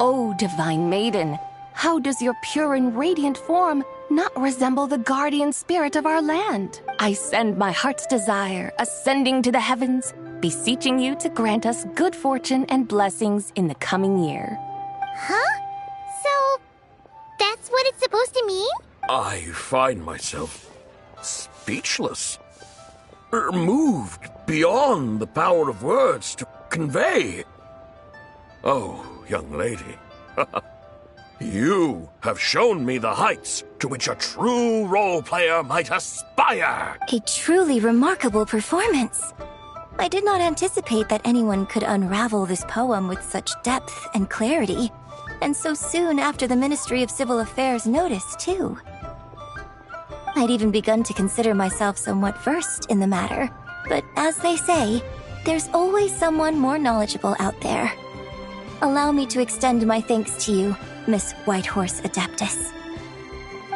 O divine maiden, how does your pure and radiant form not resemble the guardian spirit of our land? I send my heart's desire, ascending to the heavens, beseeching you to grant us good fortune and blessings in the coming year. Huh? So, that's what it's supposed to mean? I find myself speechless. Moved beyond the power of words to convey. Oh, young lady, you have shown me the heights to which a true role player might aspire. A truly remarkable performance. I did not anticipate that anyone could unravel this poem with such depth and clarity, and so soon after the Ministry of Civil Affairs noticed, too. I'd even begun to consider myself somewhat versed in the matter, but as they say, there's always someone more knowledgeable out there. Allow me to extend my thanks to you, Miss Whitehorse Adeptus.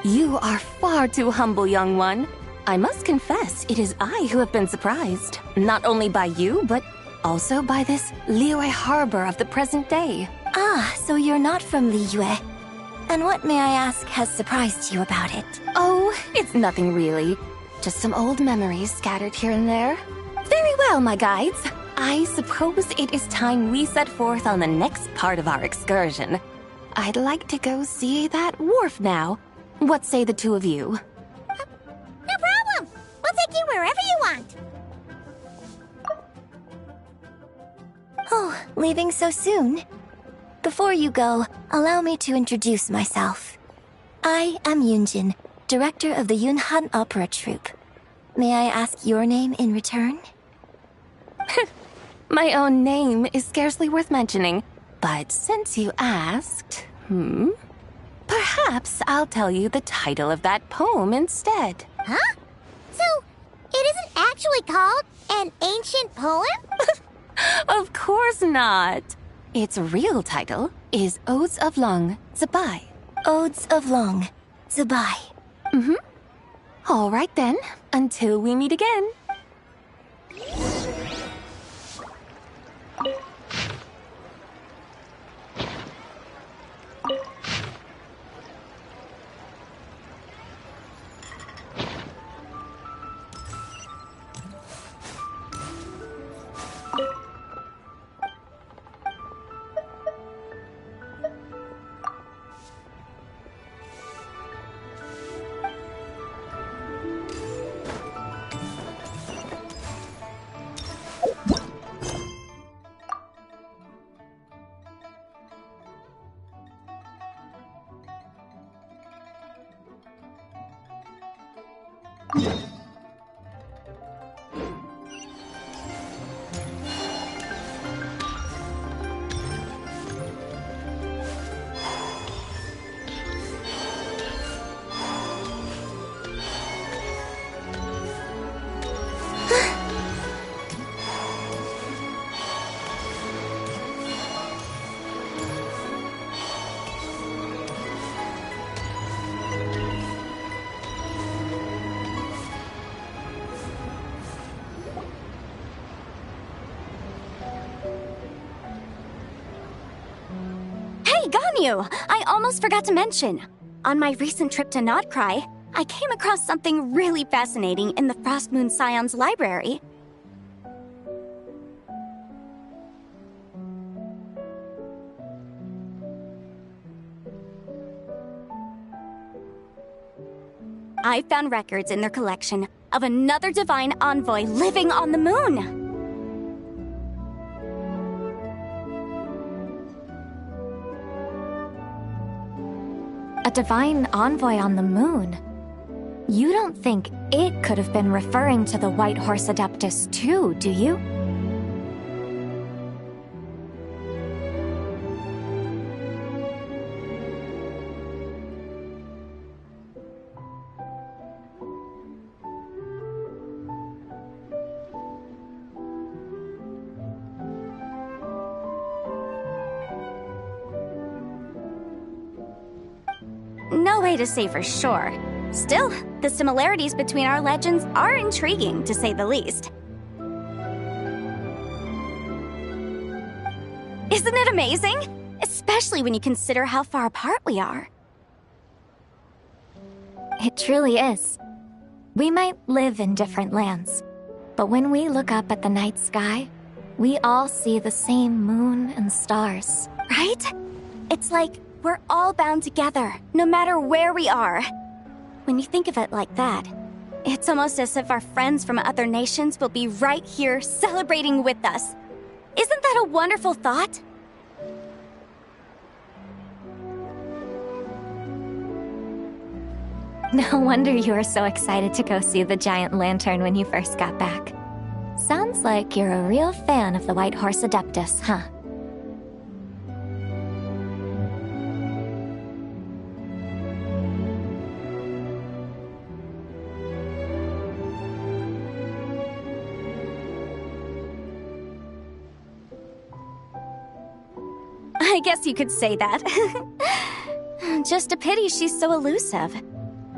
You are far too humble, young one. I must confess, it is I who have been surprised, not only by you, but also by this Liyue harbor of the present day. Ah, so you're not from Liyue. And what, may I ask, has surprised you about it? Oh, it's nothing really. Just some old memories scattered here and there. Very well, my guides. I suppose it is time we set forth on the next part of our excursion. I'd like to go see that wharf now. What say the two of you? No problem! We'll take you wherever you want. Oh, leaving so soon? Before you go, allow me to introduce myself. I am Yunjin, director of the Yunhan Opera Troupe. May I ask your name in return? My own name is scarcely worth mentioning, but since you asked, perhaps I'll tell you the title of that poem instead. Huh? So, it isn't actually called an ancient poem? Of course not. Its real title is Odes of Long Zabai. Odes of Long Zabai. All right then, until we meet again. I almost forgot to mention. On my recent trip to Notcry, I came across something really fascinating in the Frostmoon Scion's library. I found records in their collection of another divine envoy living on the moon. A divine envoy on the moon? You don't think it could have been referring to the White Horse Adeptus too, do you? No way to say for sure. Still, the similarities between our legends are intriguing, to say the least. Isn't it amazing? Especially when you consider how far apart we are. It truly is. We might live in different lands, but when we look up at the night sky, we all see the same moon and stars. Right? It's like we're all bound together, no matter where we are. When you think of it like that, it's almost as if our friends from other nations will be right here celebrating with us. Isn't that a wonderful thought? No wonder you were so excited to go see the giant lantern when you first got back. Sounds like you're a real fan of the White Horse Adeptus, huh? I guess you could say that. Just a pity she's so elusive.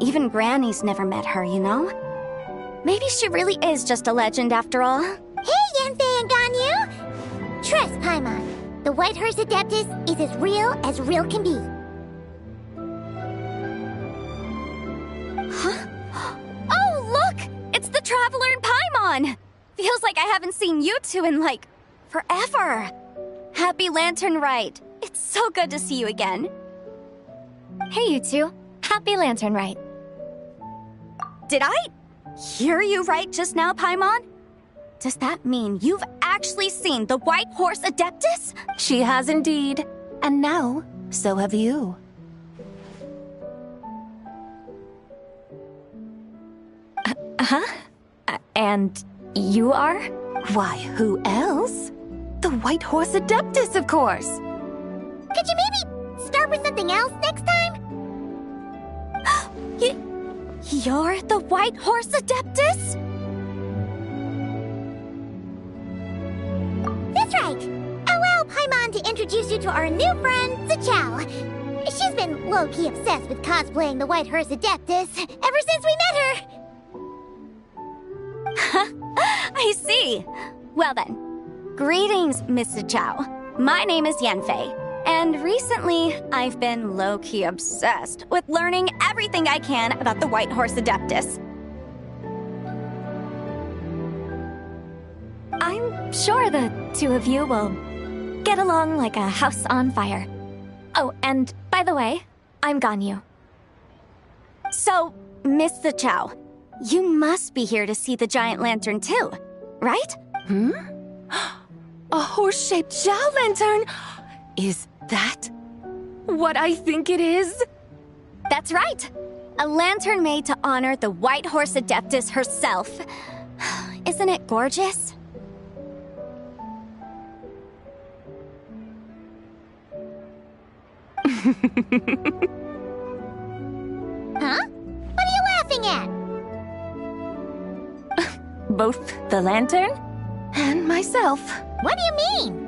Even Granny's never met her, you know? Maybe she really is just a legend after all. Hey, Yanfei and Ganyu! Trust Paimon. The White Horse Adeptus is as real can be. Huh? Oh, look! It's the Traveler and Paimon! Feels like I haven't seen you two in, like, forever. Happy Lantern Rite. It's so good to see you again. Hey, you two. Happy Lantern Rite. Did I hear you right just now, Paimon? Does that mean you've actually seen the White Horse Adeptus? She has indeed. And now, so have you. And you are? Why, who else? The White Horse Adeptus, of course. Could you maybe start with something else next time? You're the White Horse Adeptus? That's right. Allow Paimon to introduce you to our new friend, Zichao. She's been low-key obsessed with cosplaying the White Horse Adeptus ever since we met her. I see. Well then, greetings, Miss Zichao. My name is Yanfei. And recently, I've been low-key obsessed with learning everything I can about the White Horse Adeptus. I'm sure the two of you will get along like a house on fire. Oh, and by the way, I'm Ganyu. So, Miss Zichao, you must be here to see the giant lantern too, right? A horse-shaped Zhao lantern? Is that what I think it is? That's right. A lantern made to honor the White Horse Adeptus herself. Isn't it gorgeous? Huh? What are you laughing at? Both the lantern and myself. What do you mean?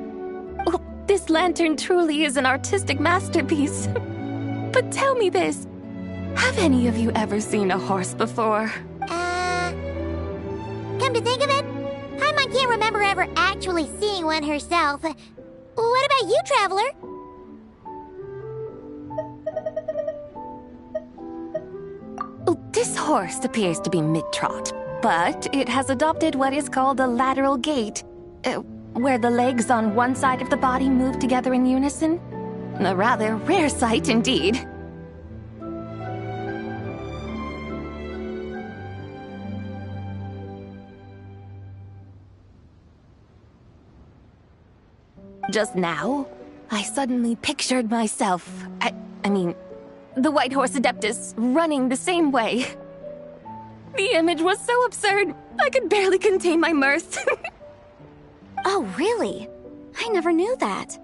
This lantern truly is an artistic masterpiece. But tell me this. Have any of you ever seen a horse before? Come to think of it, Paimon can't remember ever actually seeing one herself. What about you, Traveler? This horse appears to be mid-trot, but it has adopted what is called a lateral gait, where the legs on one side of the body move together in unison. A rather rare sight indeed. Just now, I suddenly pictured myself, I mean, the White Horse Adeptus running the same way. The image was so absurd, I could barely contain my mirth. Oh, really? I never knew that.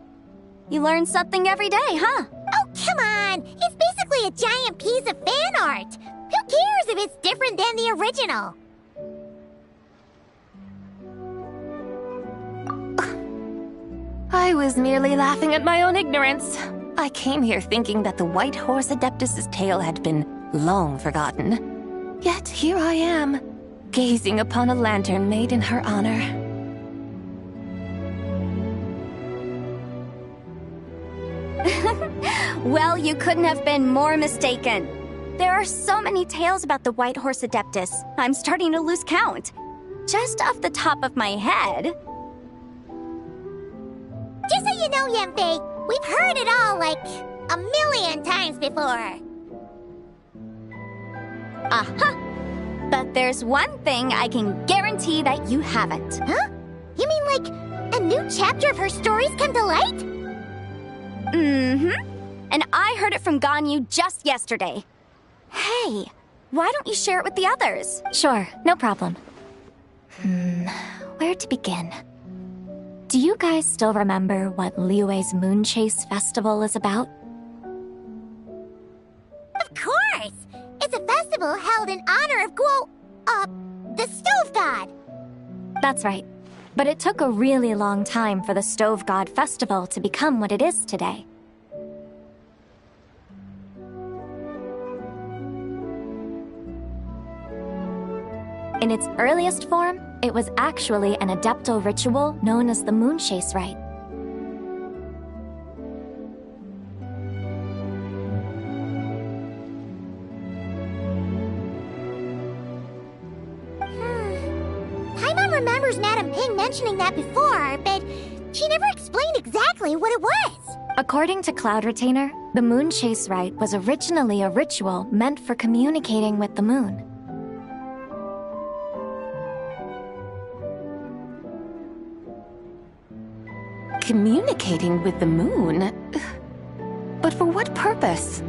You learn something every day, huh? Oh, come on! It's basically a giant piece of fan art! Who cares if it's different than the original? I was merely laughing at my own ignorance. I came here thinking that the White Horse Adeptus's tale had been long forgotten. Yet here I am, gazing upon a lantern made in her honor. Well, you couldn't have been more mistaken. There are so many tales about the White Horse Adeptus, I'm starting to lose count. Just off the top of my head... Just so you know, Yanfei, we've heard it all like 1,000,000 times before. Uh-huh. But there's one thing I can guarantee that you haven't. Huh? You mean like a new chapter of her stories come to light? Mm-hmm. And I heard it from Ganyu just yesterday. Hey, why don't you share it with the others? Sure, no problem. Where to begin? Do you guys still remember what Liyue's Moon Chase Festival is about? Of course! It's a festival held in honor of the Stove God. That's right. But it took a really long time for the Stove God Festival to become what it is today. In its earliest form, it was actually an adeptal ritual known as the Moon Chase Rite. Paimon remembers Madame Ping mentioning that before, but she never explained exactly what it was. According to Cloud Retainer, the Moon Chase Rite was originally a ritual meant for communicating with the moon. Communicating with the moon? But for what purpose?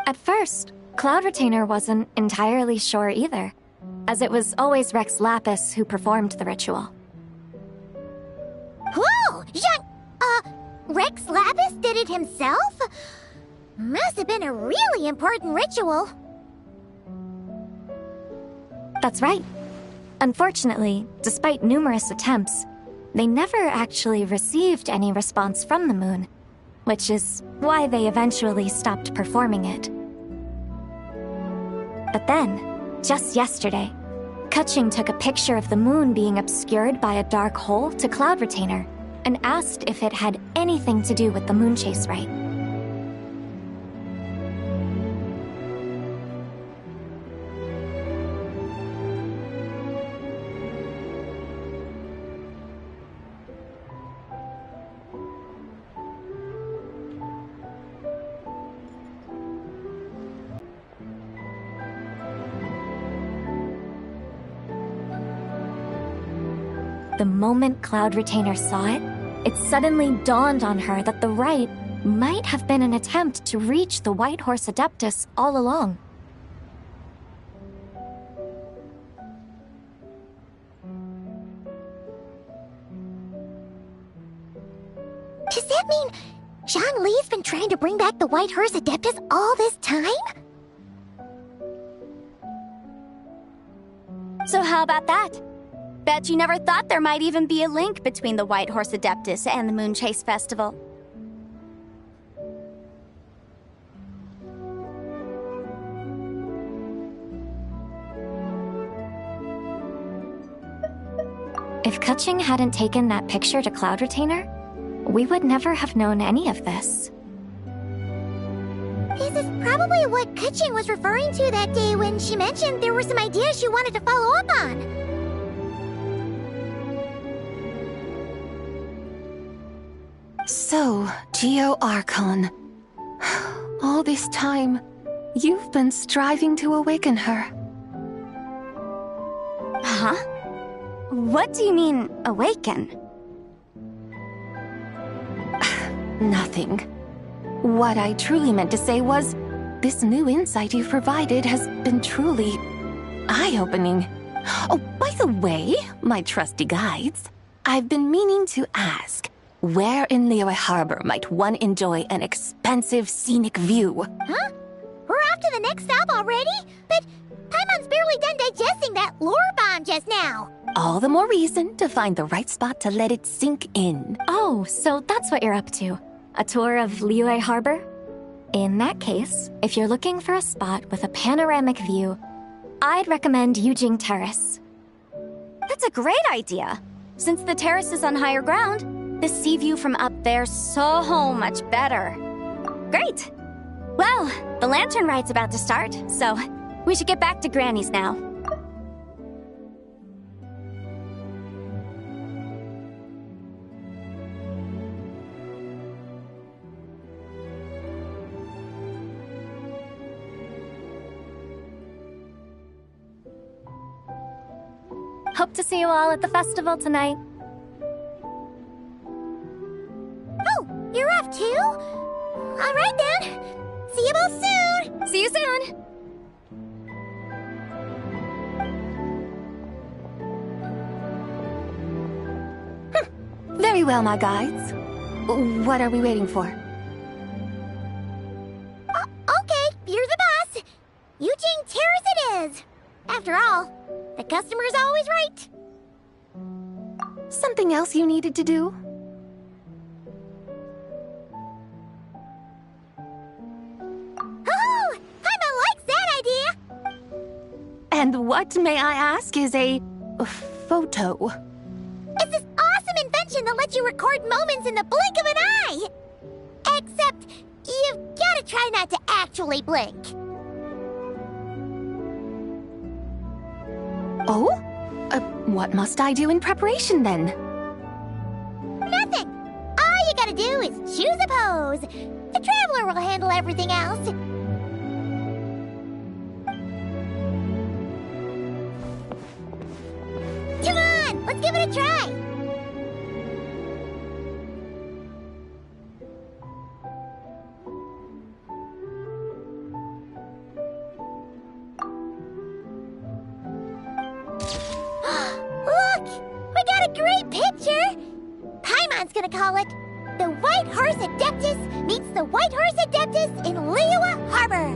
At first, Cloud Retainer wasn't entirely sure either, as it was always Rex Lapis who performed the ritual. Whoa! Rex Lapis did it himself? Must have been a really important ritual. That's right. Unfortunately, despite numerous attempts, they never actually received any response from the moon, which is why they eventually stopped performing it. But then, just yesterday, Kutching took a picture of the moon being obscured by a dark hole to Cloud Retainer and asked if it had anything to do with the Moon Chase Rite. The moment Cloud Retainer saw it, it suddenly dawned on her that the rite might have been an attempt to reach the White Horse Adeptus all along. Does that mean Zhongli's been trying to bring back the White Horse Adeptus all this time? So how about that? Bet you never thought there might even be a link between the White Horse Adeptus and the Moon Chase Festival. If Kutching hadn't taken that picture to Cloud Retainer, we would never have known any of this. This is probably what Kutching was referring to that day when she mentioned there were some ideas she wanted to follow up on. So, Geo Archon. All this time, you've been striving to awaken her. Huh? What do you mean, awaken? Nothing. What I truly meant to say was, this new insight you've provided has been truly eye-opening. Oh, by the way, my trusty guides, I've been meaning to ask, where in Liyue Harbor might one enjoy an expensive scenic view? Huh? We're off to the next stop already? But Paimon's barely done digesting that lore bomb just now. All the more reason to find the right spot to let it sink in. Oh, so that's what you're up to. A tour of Liyue Harbor? In that case, if you're looking for a spot with a panoramic view, I'd recommend Yujing Terrace. That's a great idea. Since the terrace is on higher ground, the sea view from up there's so much better. Great! Well, the lantern ride's about to start, so we should get back to Granny's now. Hope to see you all at the festival tonight. Oh, you're off too? All right then. See you both soon. See you soon. Very well, my guides. What are we waiting for? Okay, you're the boss. Eugene Terrace it is. After all, the customer's always right. Something else you needed to do? Oh, Paimon likes that idea. And what, may I ask, is a photo? It's this awesome invention that lets you record moments in the blink of an eye. Except, you've gotta try not to actually blink. Oh? What must I do in preparation then? Nothing. All you gotta do is choose a pose. The Traveler will handle everything else. Come on, let's give it a try. Look! We got a great picture! Paimon's gonna call it The White Horse Adeptus Meets the White Horse Adeptus in Liyue Harbor.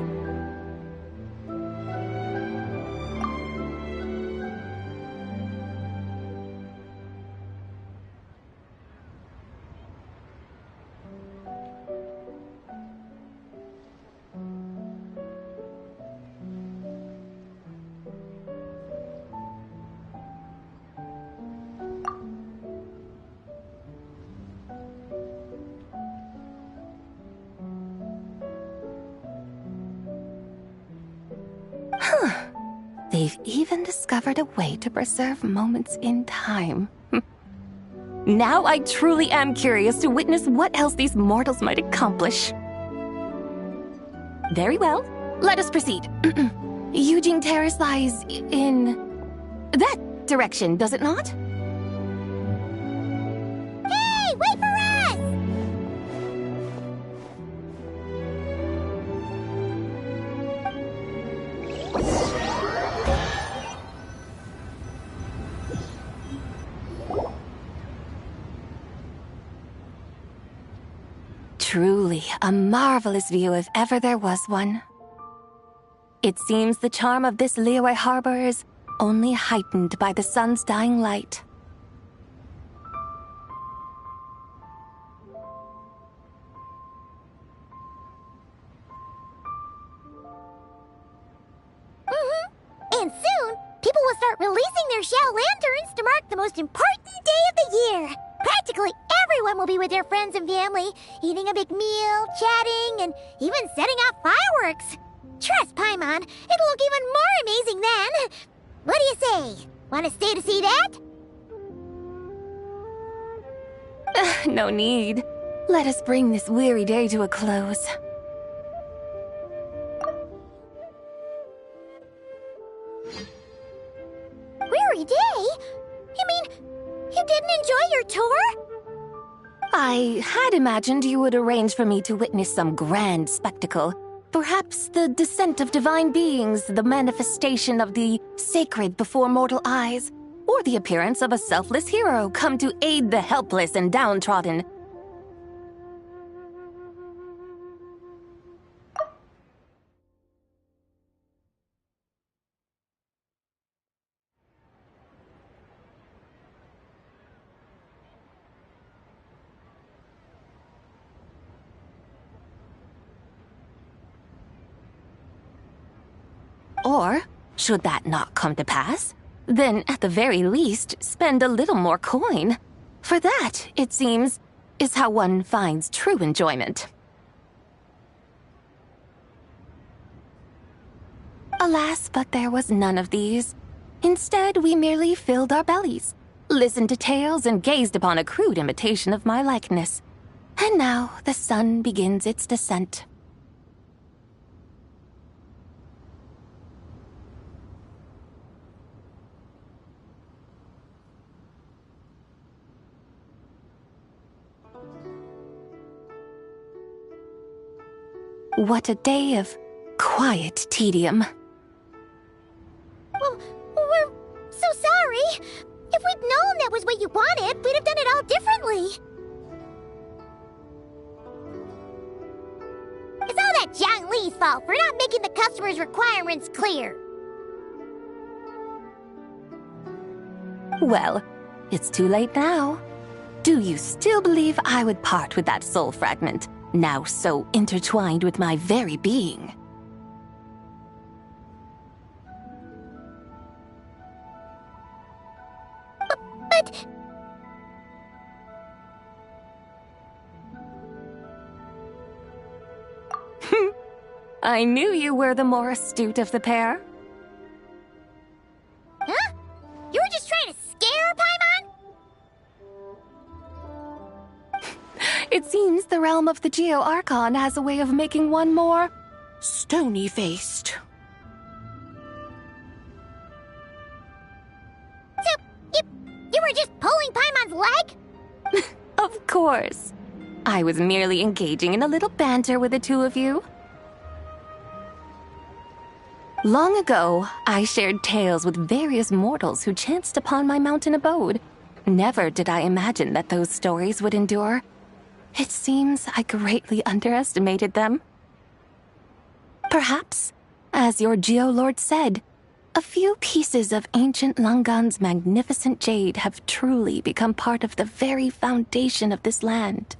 They've even discovered a way to preserve moments in time. Now I truly am curious to witness what else these mortals might accomplish. Very well, let us proceed. Eugene Terrace lies in that direction, does it not? Hey, wait for us! Truly a marvelous view if ever there was one. It seems the charm of this Liyue Harbor is only heightened by the sun's dying light. And soon, people will start releasing their shell lanterns to mark the most important day of the year. Practically everyone will be with their friends and family, eating a big meal, chatting, and even setting off fireworks. Trust Paimon, it'll look even more amazing then. What do you say? Want to stay to see that? No need. Let us bring this weary day to a close. Weary day? You mean, you didn't enjoy your tour? I had imagined you would arrange for me to witness some grand spectacle. Perhaps the descent of divine beings, the manifestation of the sacred before mortal eyes, or the appearance of a selfless hero come to aid the helpless and downtrodden. Or Should that not come to pass, then at the very least, spend a little more coin. For that, it seems, is how one finds true enjoyment. Alas, but there was none of these. Instead, we merely filled our bellies, listened to tales, and gazed upon a crude imitation of my likeness. And now the sun begins its descent. What a day of quiet tedium. Well, we're so sorry. If we'd known that was what you wanted, we'd have done it all differently. It's all that Jiang Li's fault for not making the customer's requirements clear. Well, it's too late now. Do you still believe I would part with that soul fragment, now so intertwined with my very being? But... I knew you were the more astute of the pair. Huh? You were just trying to scare Paimon? It seems the realm of the Geo Archon has a way of making one more stony-faced. So, you were just pulling Paimon's leg? Of course. I was merely engaging in a little banter with the two of you. Long ago, I shared tales with various mortals who chanced upon my mountain abode. Never did I imagine that those stories would endure. It seems I greatly underestimated them. Perhaps, as your Geolord said, a few pieces of ancient Langan's magnificent jade have truly become part of the very foundation of this land.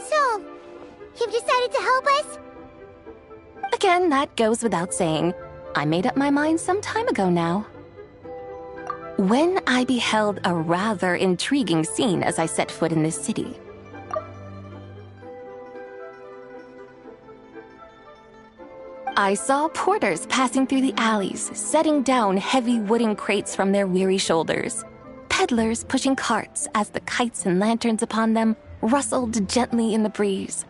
So, you've decided to help us? Again, that goes without saying. I made up my mind some time ago now. When I beheld a rather intriguing scene as I set foot in this city. I saw porters passing through the alleys, setting down heavy wooden crates from their weary shoulders. Peddlers pushing carts as the kites and lanterns upon them rustled gently in the breeze.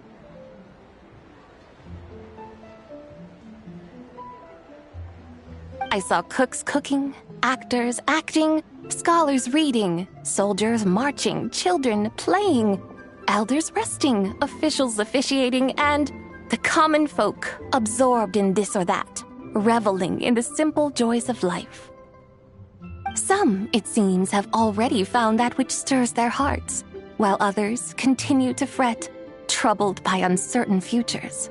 I saw cooks cooking, actors acting, scholars reading, soldiers marching, children playing, elders resting, officials officiating, and the common folk absorbed in this or that, reveling in the simple joys of life. Some, it seems, have already found that which stirs their hearts, while others continue to fret, troubled by uncertain futures.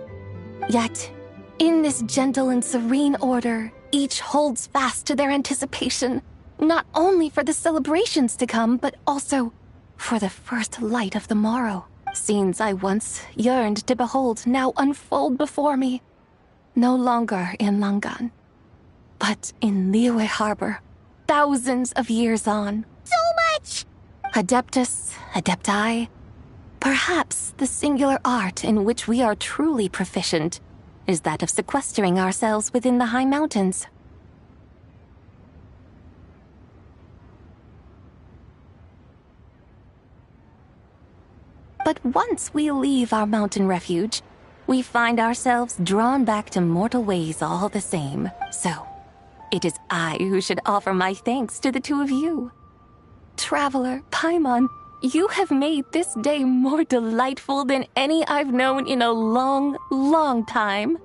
Yet, in this gentle and serene order, each holds fast to their anticipation, not only for the celebrations to come, but also for the first light of the morrow. Scenes I once yearned to behold now unfold before me, no longer in Langan, but in Liyue Harbor, thousands of years on. So much! Adeptus Adepti. Perhaps the singular art in which we are truly proficient is that of sequestering ourselves within the high mountains. But once we leave our mountain refuge, we find ourselves drawn back to mortal ways all the same. So, it is I who should offer my thanks to the two of you. Traveler, Paimon, you have made this day more delightful than any I've known in a long, long time.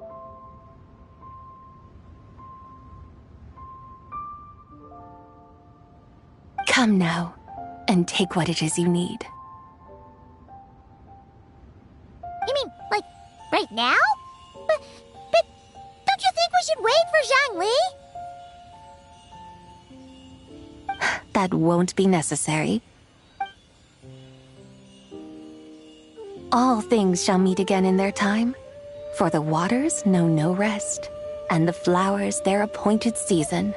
Come now, and take what it is you need. You mean, like, right now? But don't you think we should wait for Zhangli? That won't be necessary. All things shall meet again in their time, for the waters know no rest, and the flowers their appointed season.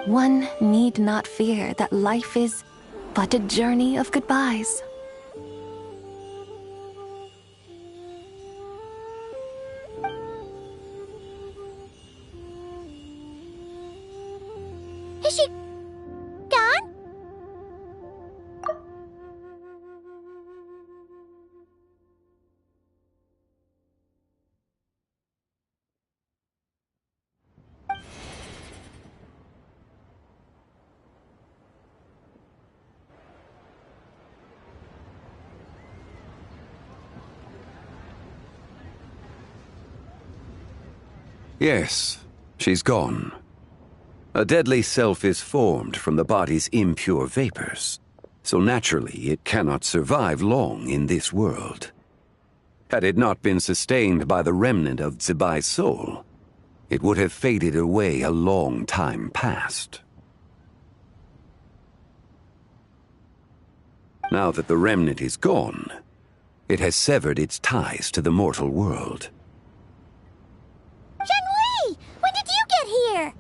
One need not fear that life is but a journey of goodbyes. Is she gone? Yes, she's gone. A deadly self is formed from the body's impure vapors, so naturally it cannot survive long in this world. Had it not been sustained by the remnant of Zibai's soul, it would have faded away a long time past. Now that the remnant is gone, it has severed its ties to the mortal world. Zhangli! When did you get here?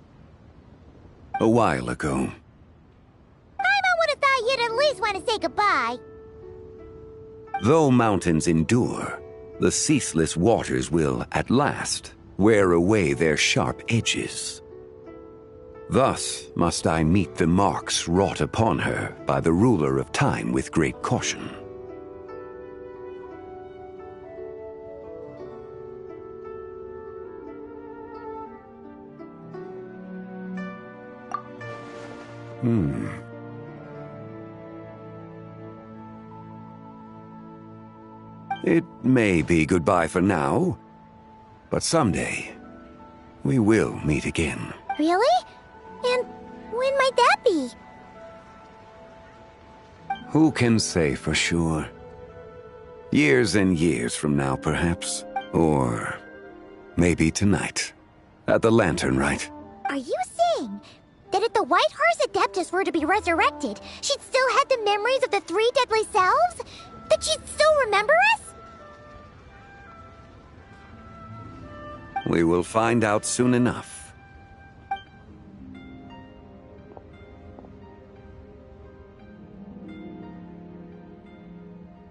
A while ago. Paimon would have thought you'd at least want to say goodbye. Though mountains endure, the ceaseless waters will, at last, wear away their sharp edges. Thus must I meet the marks wrought upon her by the ruler of time with great caution. It may be goodbye for now, but someday we will meet again. Really? And when might that be? Who can say for sure? Years and years from now, perhaps. Or maybe tonight, at the Lanternlit. Are you saying that if the White Horse Adeptus were to be resurrected, she'd still have the memories of the three deadly selves? That she'd still remember us? We will find out soon enough.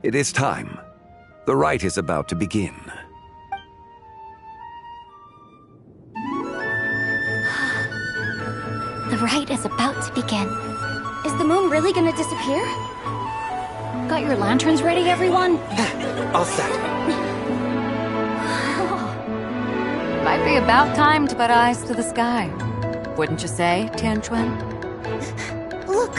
It is time. The rite is about to begin. The rite is about to begin. Is the moon really gonna disappear? Got your lanterns ready, everyone? All set. Might be about time to put eyes to the sky. Wouldn't you say, Tianchuan? Look!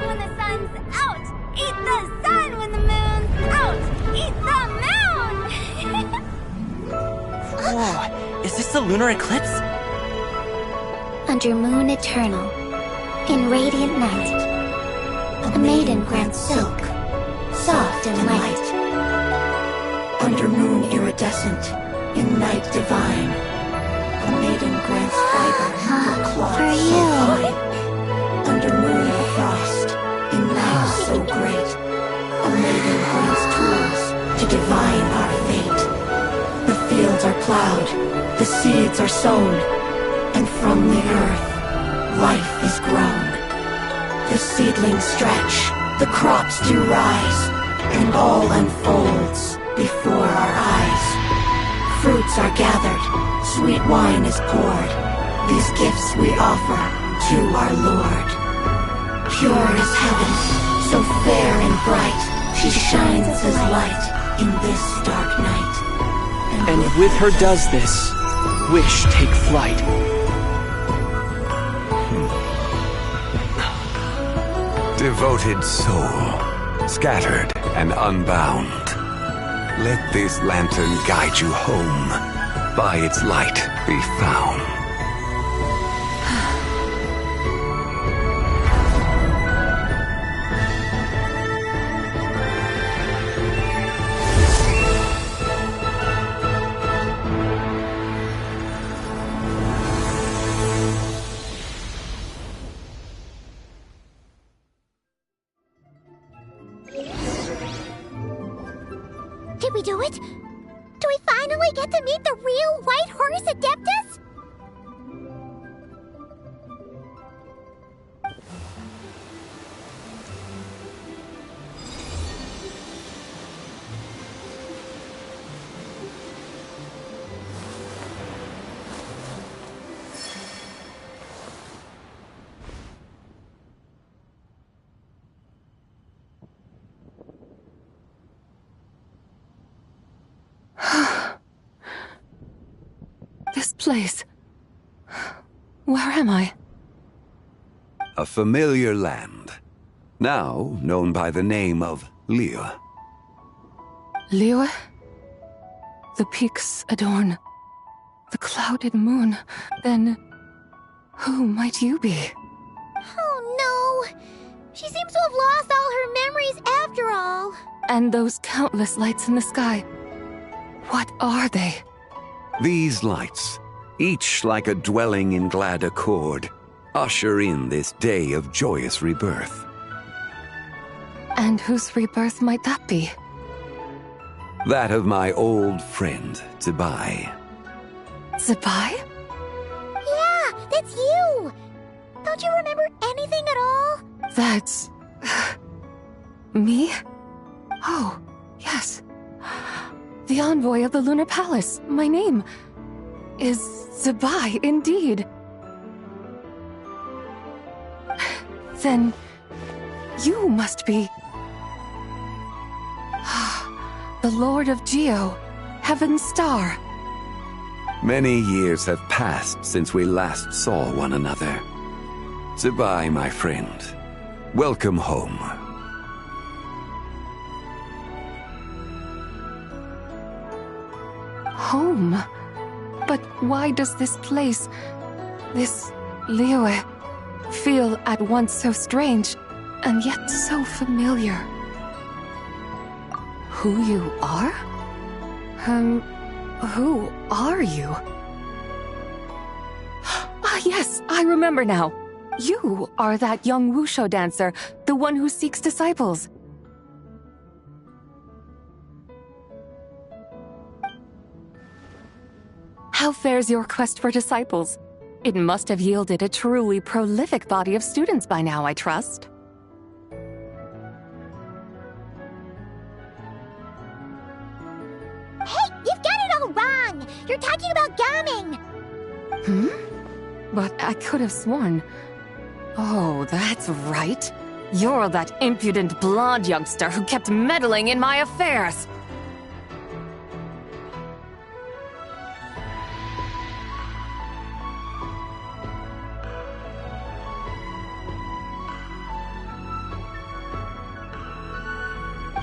When the sun's out, eat the sun. When the moon's out, eat the moon. Whoa, is this the lunar eclipse? Under moon eternal, in radiant night, a maiden grants silk, soft and light. Under moon iridescent, in night divine, a maiden grants fiber for cloth For so you. fine. Under moon of frost, in night so great, a maiden grants tools to divine our fate. The fields are plowed, the seeds are sown, and from the earth, life is grown. The seedlings stretch, the crops do rise, and all unfolds before our eyes. Fruits are gathered, sweet wine is poured. These gifts we offer to our Lord. Pure as heaven, so fair and bright, she shines as light in this dark night. And with her does this, wish take flight. Devoted soul, scattered and unbound. Let this lantern guide you home, by its light be found. Did we do it? Do we finally get to meet the real White Horse Adeptus? This place. Where am I? A familiar land, now known by the name of Liyue. Liyue? The peaks adorn the clouded moon. Then, who might you be? Oh no! She seems to have lost all her memories after all. And those countless lights in the sky. What are they? These lights, each like a dwelling in glad accord, usher in this day of joyous rebirth. And whose rebirth might that be? That of my old friend, Zibai. Zibai? Yeah, that's you! Don't you remember anything at all? That's... me? Oh, yes. The envoy of the Lunar Palace. My name is Zibai, indeed. Then you must be the Lord of Geo, Heaven's Star. Many years have passed since we last saw one another. Zibai, my friend, welcome home. Home? But why does this place, this Liyue, feel at once so strange and yet so familiar? Who you are? Who are you? Ah, yes, I remember now. You are that young wushu dancer, the one who seeks disciples. How fares your quest for disciples? It must have yielded a truly prolific body of students by now, I trust. Hey, you've got it all wrong! You're talking about gaming! But I could have sworn... Oh, that's right. You're that impudent blonde youngster who kept meddling in my affairs.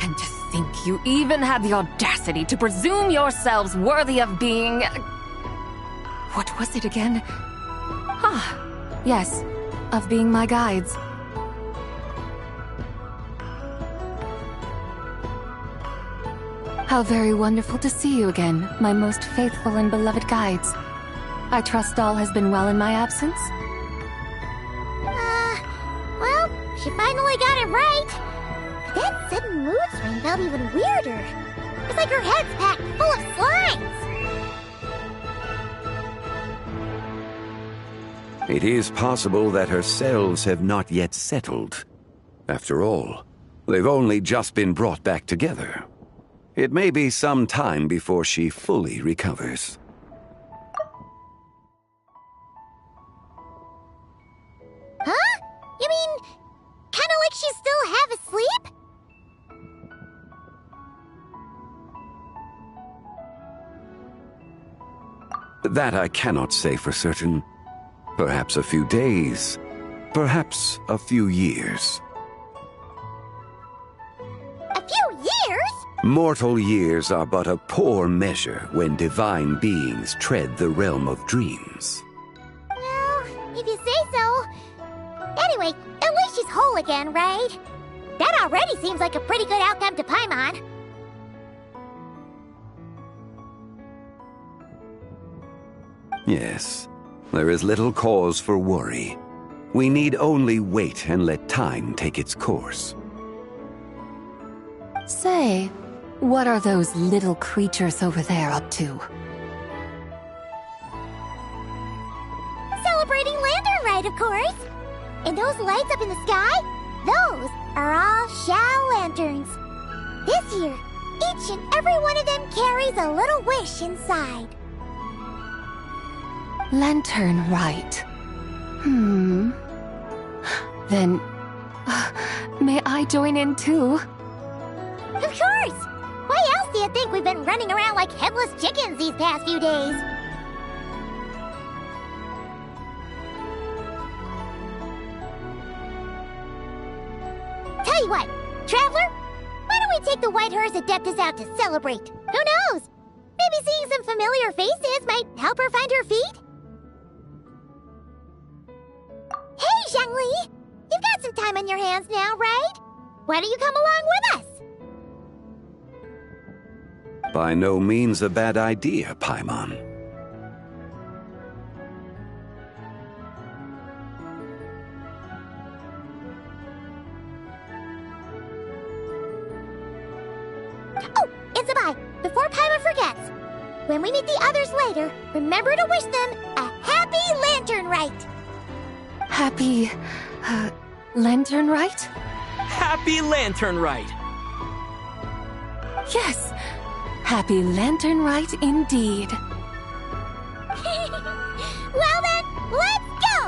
And to think you even had the audacity to presume yourselves worthy of being... What was it again? Ah, yes, of being my guides. How very wonderful to see you again, my most faithful and beloved guides. I trust all has been well in my absence? Well, she finally got it right. But that sudden mood swing felt even weirder. It's like her head's packed full of slimes. It is possible that her cells have not yet settled. After all, they've only just been brought back together. It may be some time before she fully recovers. Huh? You mean, kinda like she's still half asleep? That I cannot say for certain. Perhaps a few days, perhaps a few years. A few years? Mortal years are but a poor measure when divine beings tread the realm of dreams. Well, if you say so. Anyway, at least she's whole again, right? That already seems like a pretty good outcome to Paimon. Yes, there is little cause for worry. We need only wait and let time take its course. Say, what are those little creatures over there up to? Celebrating Lanternlit, of course. And those lights up in the sky? Those are all Shao lanterns. This year, each and every one of them carries a little wish inside. Lanternlit. Then, may I join in too? Of course! Why else do you think we've been running around like headless chickens these past few days? Tell you what, Traveler, why don't we take the White Horse Adeptus out to celebrate? Who knows? Maybe seeing some familiar faces might help her find her feet? Hey, Zhongli! You've got some time on your hands now, right? Why don't you come along with us? By no means a bad idea, Paimon. Oh, and Zabai, before Paimon forgets, when we meet the others later, remember to wish them a happy Lanternlit! Happy, Lanternlit? Happy Lanternlit! Yes, happy Lanternlit indeed. Well then, let's go!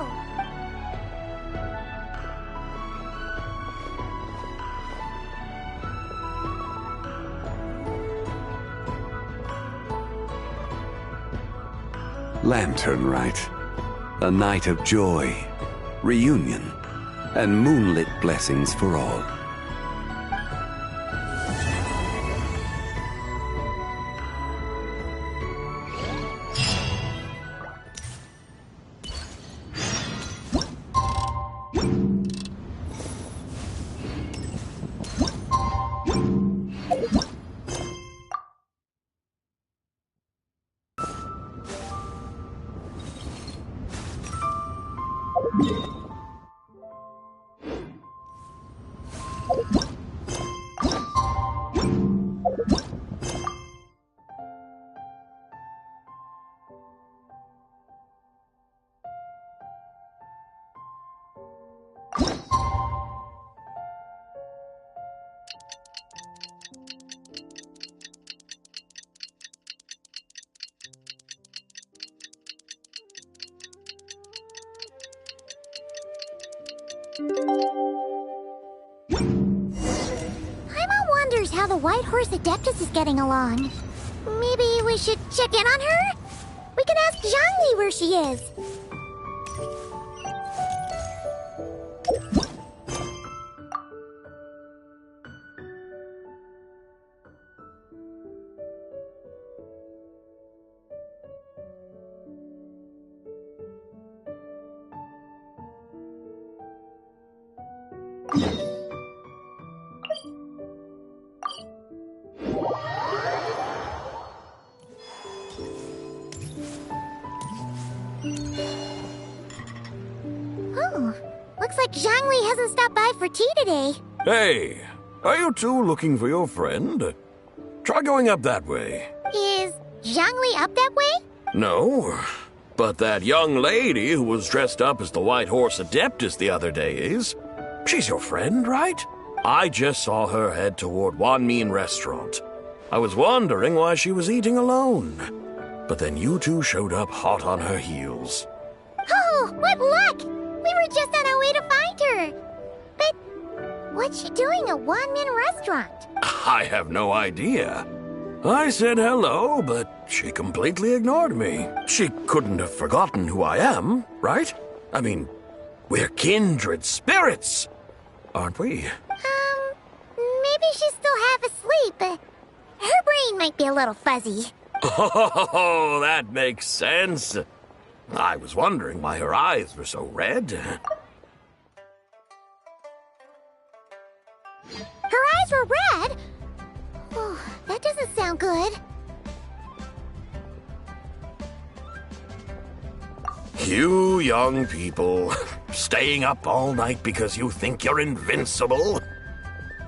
Lanternlit, a night of joy, reunion, and moonlit blessings for all. Paimon wonders how the White Horse Adeptus is getting along. Maybe we should check in on her? We can ask Zhongli where she is. Oh, looks like Zhongli hasn't stopped by for tea today. Hey, are you two looking for your friend? Try going up that way. Is Zhangli up that way? No, but that young lady who was dressed up as the White Horse Adeptus the other day is. She's your friend, right? I just saw her head toward Wanmin Restaurant. I was wondering why she was eating alone. But then you two showed up hot on her heels. Oh, what luck! We were just on our way to find her. But what's she doing at Wanmin Restaurant? I have no idea. I said hello, but she completely ignored me. She couldn't have forgotten who I am, right? I mean, we're kindred spirits, aren't we? Maybe she's still half asleep. Her brain might be a little fuzzy. Oh, that makes sense. I was wondering why her eyes were so red. Her eyes were red? Oh, that doesn't sound good. You young people, staying up all night because you think you're invincible?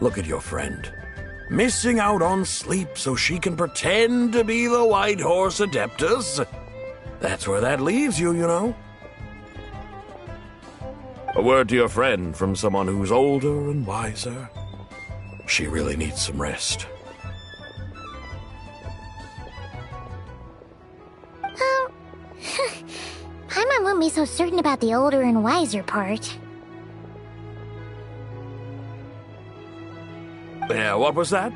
Look at your friend. Missing out on sleep so she can pretend to be the White Horse Adeptus. That's where that leaves you, you know. A word to your friend from someone who's older and wiser. She really needs some rest. Paimon won't be so certain about the older and wiser part. Yeah, what was that?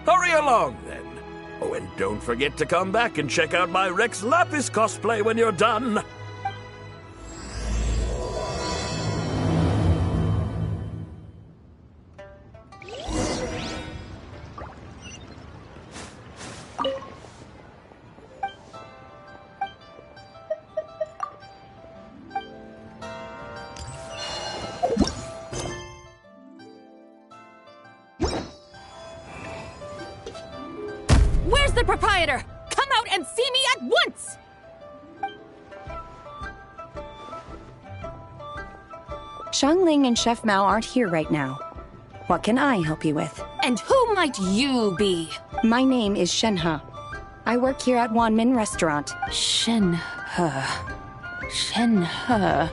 Hurry along, then. Oh, and don't forget to come back and check out my Rex Lapis cosplay when you're done. The proprietor! Come out and see me at once! Xiangling and Chef Mao aren't here right now. What can I help you with? And who might you be? My name is Shenhe. I work here at Wanmin Restaurant. Shenhe. Shenhe.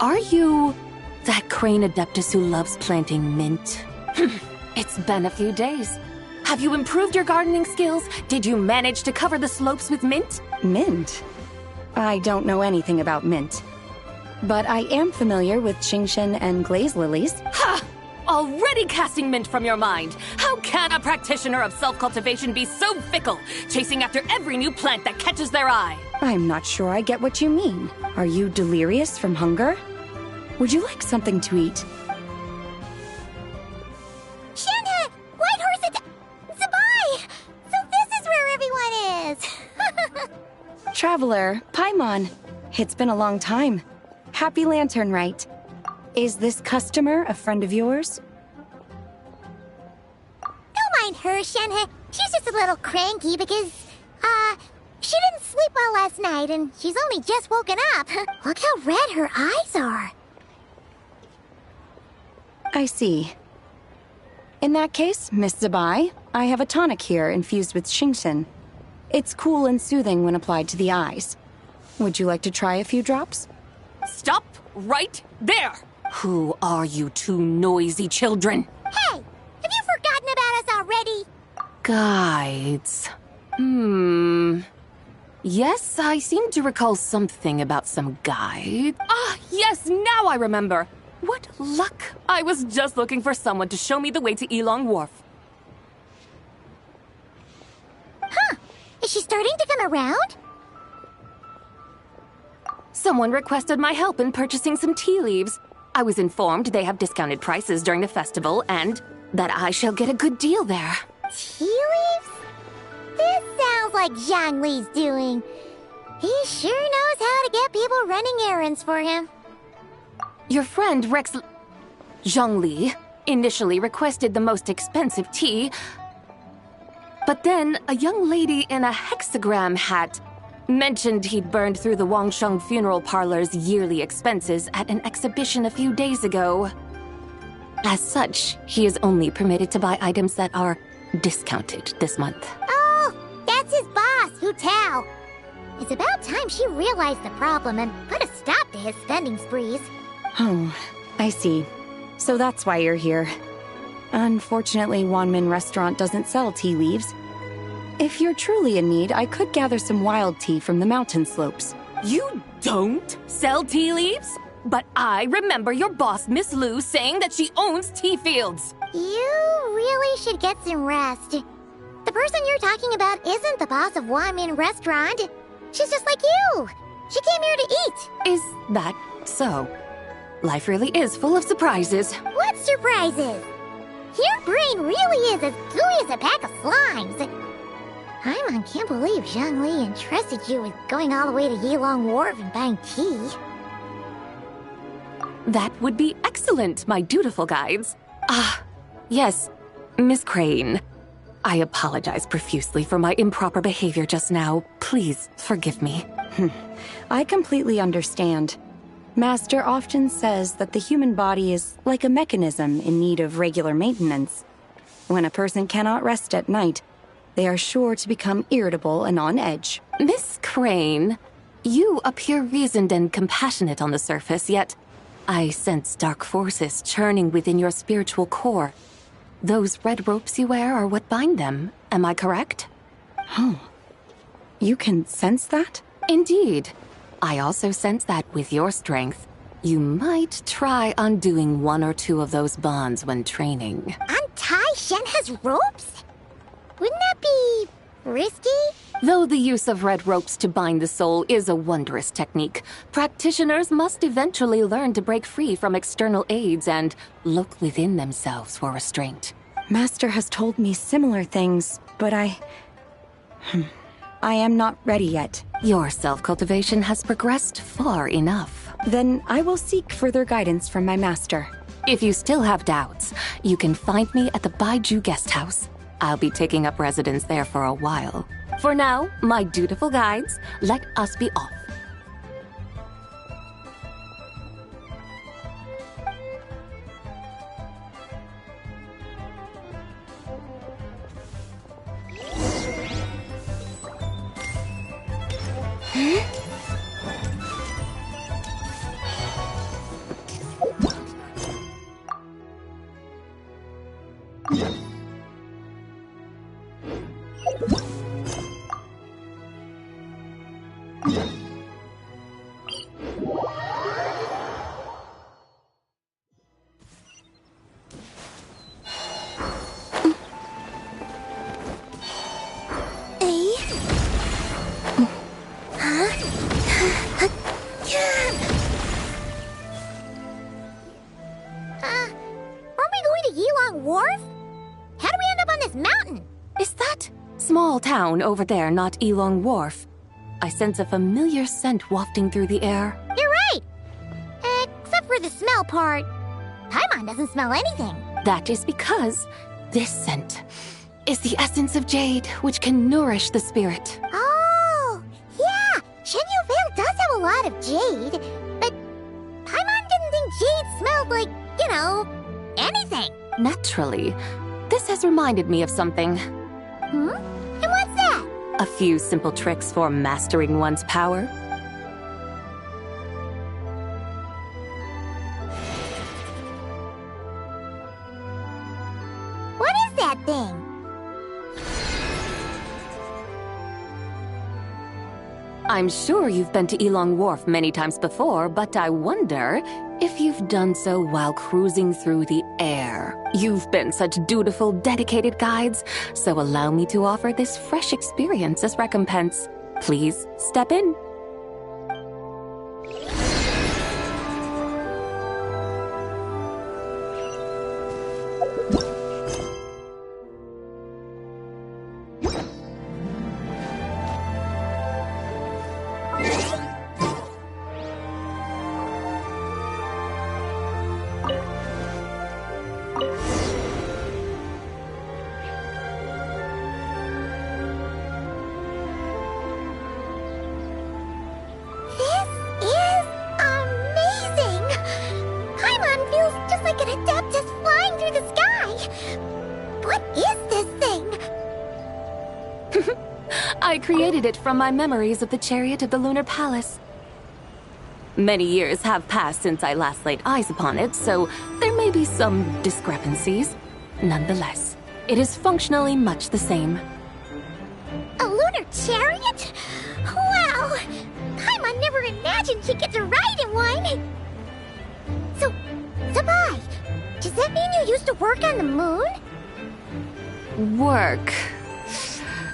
Are you that crane adeptus who loves planting mint? It's been a few days. Have you improved your gardening skills? Did you manage to cover the slopes with mint? Mint? I don't know anything about mint. But I am familiar with Qingshen and glaze lilies. Ha! Already casting mint from your mind. How can a practitioner of self-cultivation be so fickle, chasing after every new plant that catches their eye? I'm not sure I get what you mean. Are you delirious from hunger? Would you like something to eat? Shenhe! White Horse Zabai! So this is where everyone is! Traveler, Paimon. It's been a long time. Happy Lanternlit. Is this customer a friend of yours? Don't mind her, Shenhe. She's just a little cranky because, she didn't sleep well last night and she's only just woken up. Look how red her eyes are. I see. In that case, Miss Zabai, I have a tonic here infused with Qingshen. It's cool and soothing when applied to the eyes. Would you like to try a few drops? Stop right there! Who are you two noisy children? Hey! Have you forgotten about us already? Guides. Yes, I seem to recall something about some guide. Ah, yes, now I remember. What luck! I was just looking for someone to show me the way to Elong Wharf. Huh. Is she starting to come around? Someone requested my help in purchasing some tea leaves. I was informed they have discounted prices during the festival and that I shall get a good deal there. Tea leaves? This sounds like Zhangli's doing. He sure knows how to get people running errands for him. Your friend Rex Zhangli initially requested the most expensive tea, but then a young lady in a hexagram hat mentioned he'd burned through the Wangsheng Funeral Parlor's yearly expenses at an exhibition a few days ago. As such, he is only permitted to buy items that are discounted this month. Oh, that's his boss, Hu Tao. It's about time she realized the problem and put a stop to his spending sprees. Oh, I see. So that's why you're here. Unfortunately, Wanmin Restaurant doesn't sell tea leaves. If you're truly in need, I could gather some wild tea from the mountain slopes. You don't sell tea leaves? But I remember your boss, Miss Lu, saying that she owns tea fields. You really should get some rest. The person you're talking about isn't the boss of Wanmin Restaurant. She's just like you. She came here to eat. Is that so? Life really is full of surprises. What surprises? Your brain really is as gooey as a pack of slimes. Paimon can't believe Zhongli entrusted you with going all the way to Yilong Wharf and buying tea. That would be excellent, my dutiful guides. Yes, Miss Crane. I apologize profusely for my improper behavior just now. Please forgive me. I completely understand. Master often says that the human body is like a mechanism in need of regular maintenance. When a person cannot rest at night, they are sure to become irritable and on edge. Miss Crane, you appear reasoned and compassionate on the surface, yet I sense dark forces churning within your spiritual core. Those red ropes you wear are what bind them. Am I correct? Oh. You can sense that? Indeed. I also sense that with your strength, you might try undoing one or two of those bonds when training. Untie Shen has ropes? Wouldn't that be risky? Though the use of red ropes to bind the soul is a wondrous technique, practitioners must eventually learn to break free from external aids and look within themselves for restraint. Master has told me similar things, but I am not ready yet. Your self-cultivation has progressed far enough. Then I will seek further guidance from my master. If you still have doubts, you can find me at the Baiju Guest House. I'll be taking up residence there for a while. For now, my dutiful guides, let us be off. Town over there, not Yilong Wharf. I sense a familiar scent wafting through the air. You're right! Except for the smell part. Paimon doesn't smell anything. That is because this scent is the essence of jade, which can nourish the spirit. Oh, yeah! Shenyu Vale does have a lot of jade, but Paimon didn't think jade smelled like, anything. Naturally. This has reminded me of something. And what's that? A few simple tricks for mastering one's power. What is that thing? I'm sure you've been to Yilong Wharf many times before, but I wonder if you've done so while cruising through the air. You've been such dutiful, dedicated guides, so allow me to offer this fresh experience as recompense. Please step in. I created it from my memories of the chariot of the Lunar Palace. Many years have passed since I last laid eyes upon it, so there may be some discrepancies. Nonetheless, it is functionally much the same. A lunar chariot? Wow! Paimon never imagined she'd get to ride in one! So, Sabai, does that mean you used to work on the moon? Work.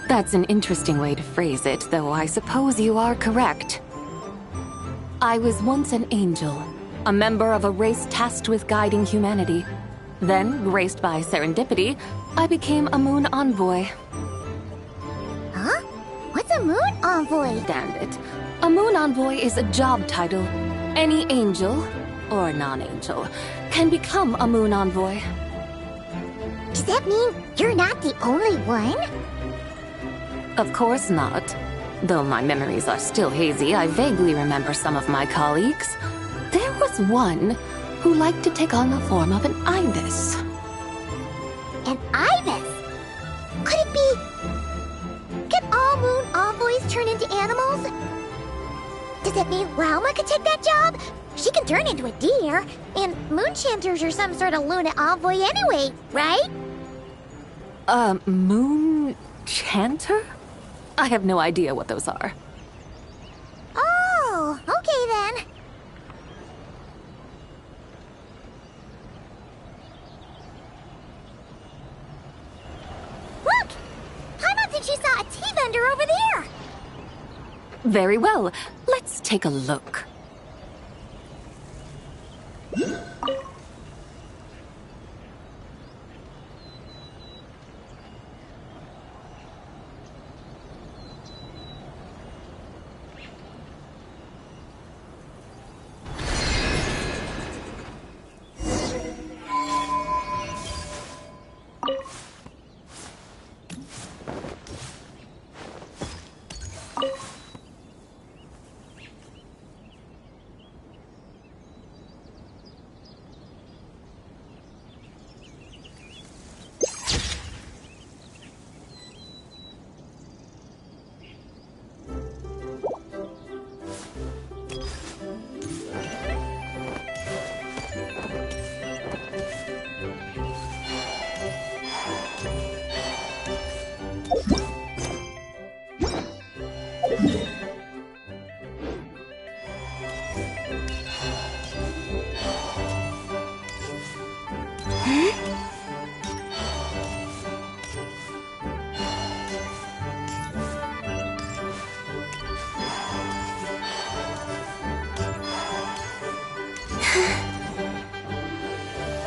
That's an interesting way to phrase it, though I suppose you are correct. I was once an angel, a member of a race tasked with guiding humanity. Then, graced by serendipity, I became a moon envoy. Huh? What's a moon envoy? Damn it. A moon envoy is a job title. Any angel, or non-angel, can become a moon envoy. Does that mean you're not the only one? Of course not. Though my memories are still hazy, I vaguely remember some of my colleagues. There was one who liked to take on the form of an ibis. An ibis? Could it be... Can all moon envoys turn into animals? Does that mean Rauma could take that job? She can turn into a deer, and moon chanters are some sort of lunar envoy anyway, right? Moon chanter? I have no idea what those are. Oh, okay then. Look! Paimon thinks she saw a tea vendor over there! Very well. Let's take a look.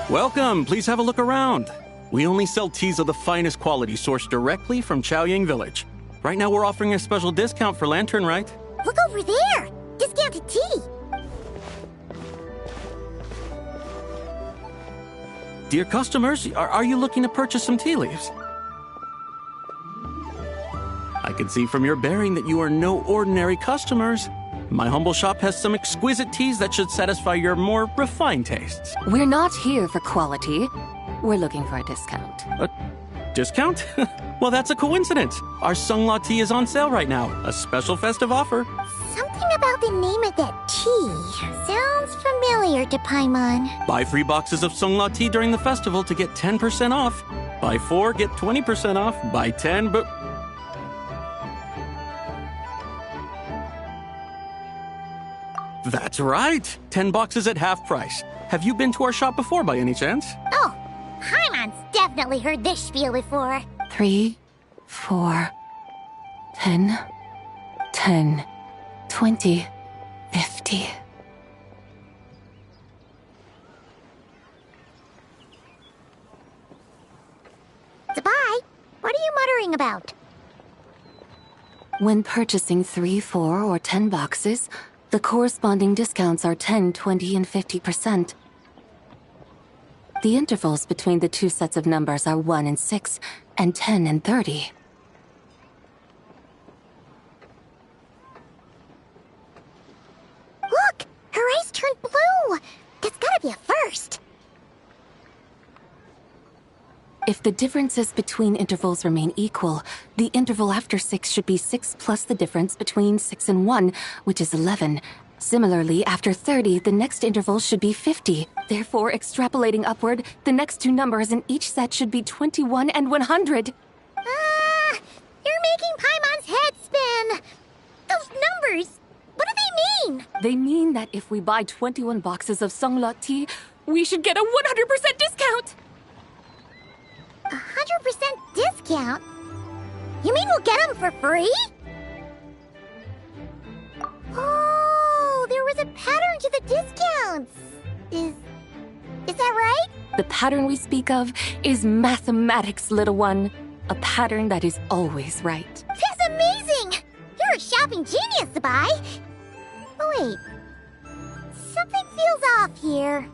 Welcome, please have a look around. We only sell teas of the finest quality sourced directly from Chaoying Village. Right now we're offering a special discount for Lanternlit. Look over there! Discounted tea! Dear customers, are you looking to purchase some tea leaves? I can see from your bearing that you are no ordinary customers. My humble shop has some exquisite teas that should satisfy your more refined tastes. We're not here for quality. We're looking for a discount. A discount? Well, that's a coincidence. Our Sungla tea is on sale right now. A special festive offer. Something about the name of that tea sounds familiar to Paimon. Buy 3 boxes of Sungla tea during the festival to get 10% off. Buy 4, get 20% off. Buy 10, but... That's right! 10 boxes at half price. Have you been to our shop before by any chance? Oh, Paimon's definitely heard this spiel before. 3, 4, 10, 10, 20, 50. Sabai, what are you muttering about? When purchasing 3, 4, or 10 boxes, the corresponding discounts are 10, 20, and 50%. The intervals between the two sets of numbers are 1 and 6, and 10 and 30. Look! Her eyes turned blue! That's gotta be a first! If the differences between intervals remain equal, the interval after 6 should be 6 plus the difference between 6 and 1, which is 11. Similarly, after 30, the next interval should be 50. Therefore, extrapolating upward, the next two numbers in each set should be 21 and 100. You're making Paimon's head spin. Those numbers, what do they mean? They mean that if we buy 21 boxes of Songlot tea, we should get a 100% discount! 100% discount? You mean we'll get them for free? Oh, there was a pattern to the discounts. Is that right? The pattern we speak of is mathematics, little one. A pattern that is always right. That's amazing! You're a shopping genius, Sabai. Oh, wait. Something feels off here.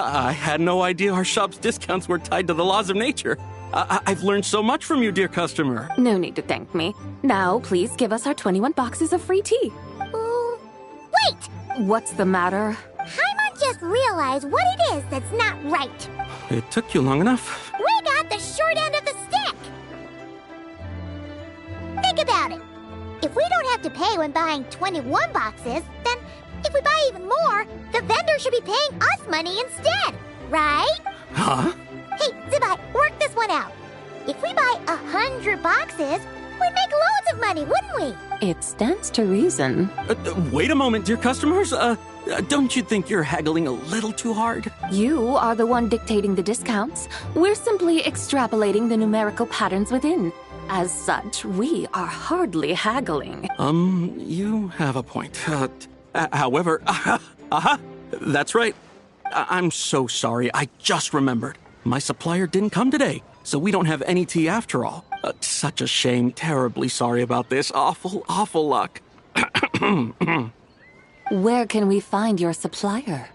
I had no idea our shop's discounts were tied to the laws of nature. I've learned so much from you, dear customer. No need to thank me. Now, please give us our 21 boxes of free tea. Wait! What's the matter? Paimon just realized what it is that's not right. It took you long enough. We got the short end of the stick! Think about it. If we don't have to pay when buying 21 boxes, then if we buy even more, the vendor should be paying us money instead, right? Huh? Hey, Zibai, work this one out. If we buy 100 boxes, we'd make loads of money, wouldn't we? It stands to reason. Wait a moment, dear customers. Don't you think you're haggling a little too hard? You are the one dictating the discounts. We're simply extrapolating the numerical patterns within. As such, we are hardly haggling. You have a point. However, that's right. I'm so sorry. I just remembered. My supplier didn't come today, so we don't have any tea after all. Such a shame. Terribly sorry about this. Awful luck. Where can we find your supplier?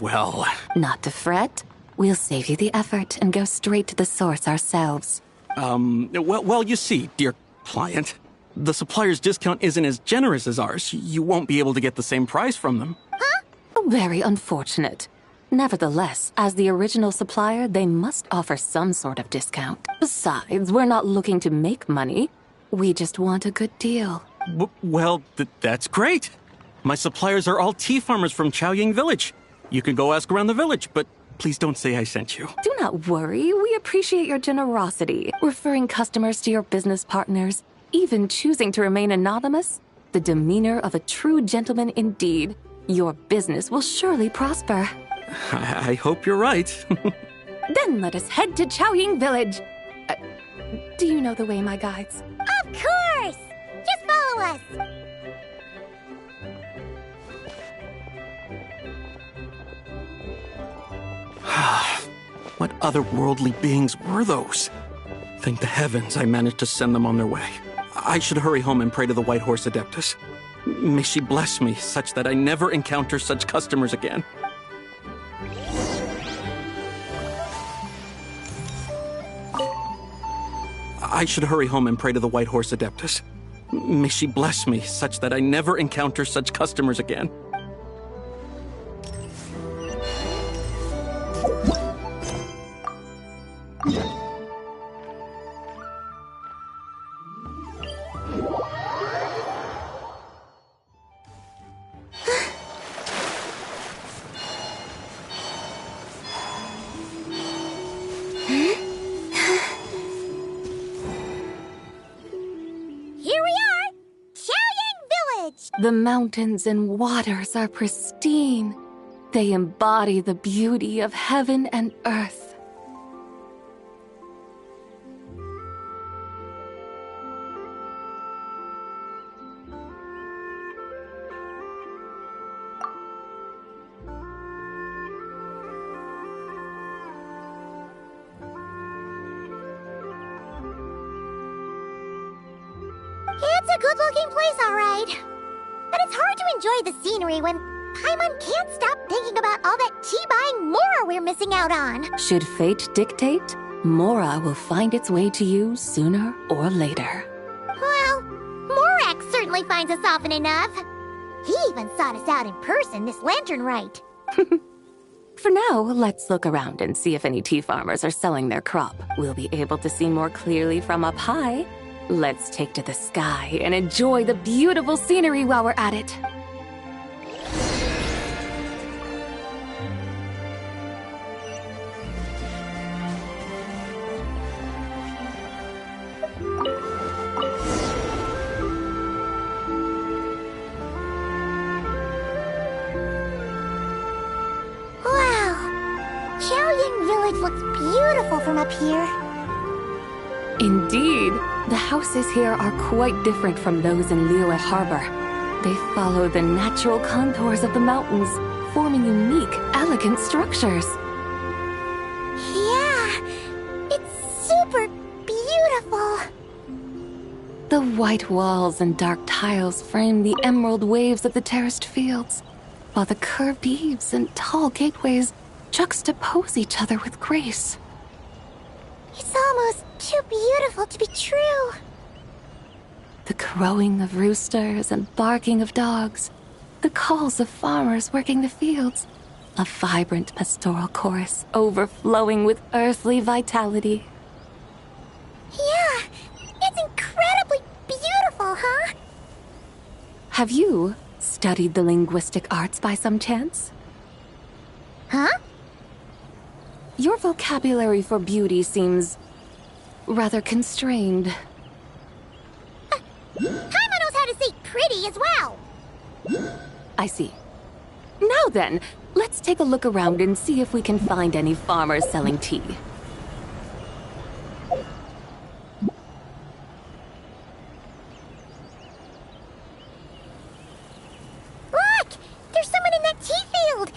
Well... Not to fret. We'll save you the effort and go straight to the source ourselves. Well, you see, dear client, the supplier's discount isn't as generous as ours. You won't be able to get the same price from them. Huh? Very unfortunate. Nevertheless, as the original supplier, they must offer some sort of discount. Besides, we're not looking to make money. We just want a good deal. Well, that's great. My suppliers are all tea farmers from Chaoying Village. You can go ask around the village, but please don't say I sent you. Do not worry. We appreciate your generosity. Referring customers to your business partners, even choosing to remain anonymous. The demeanor of a true gentleman indeed. Your business will surely prosper. I hope you're right. Then let us head to Chaoying Village. Do you know the way, my guides? Of course! Just follow us! What otherworldly beings were those? Thank the heavens I managed to send them on their way. I should hurry home and pray to the White Horse Adeptus. May she bless me such that I never encounter such customers again. I should hurry home and pray to the White Horse Adeptus. May she bless me such that I never encounter such customers again. The mountains and waters are pristine. They embody the beauty of heaven and earth. It's a good-looking place, all right. But it's hard to enjoy the scenery when Paimon can't stop thinking about all that tea-buying Mora we're missing out on. Should fate dictate, Mora will find its way to you sooner or later. Well, Morak certainly finds us often enough. He even sought us out in person this Lanternlit. for now, let's look around and see if any tea farmers are selling their crop. We'll be able to see more clearly from up high. Let's take to the sky and enjoy the beautiful scenery while we're at it. Looks beautiful from up here. Indeed. The houses here are quite different from those in Liyue Harbor. They follow the natural contours of the mountains, forming unique, elegant structures. Yeah, it's super beautiful. The white walls and dark tiles frame the emerald waves of the terraced fields, while the curved eaves and tall gateways juxtapose each other with grace. It's almost too beautiful to be true. The crowing of roosters and barking of dogs, the calls of farmers working the fields, a vibrant pastoral chorus overflowing with earthly vitality. Yeah, it's incredibly beautiful, huh? Have you studied the linguistic arts by some chance? Huh? Your vocabulary for beauty seems rather constrained. Paimon knows how to say pretty as well. I see. Now then, let's take a look around and see if we can find any farmers selling tea. Look! There's someone in that tea field!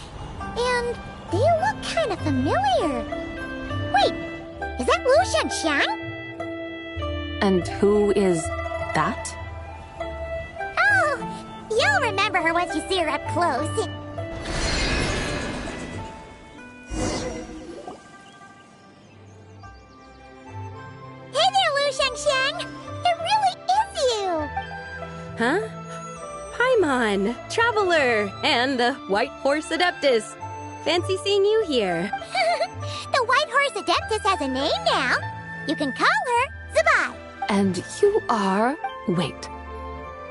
And they look kind of familiar. Wait, is that Lu Xiangxiang? And who is that? Oh, you'll remember her once you see her up close. Hey there, Lu Xiangxiang! It really is you! Huh? Paimon, Traveler, and the White Horse Adeptus. Fancy seeing you here. The White Horse Adeptus has a name now. You can call her Zabai. And you are... Wait.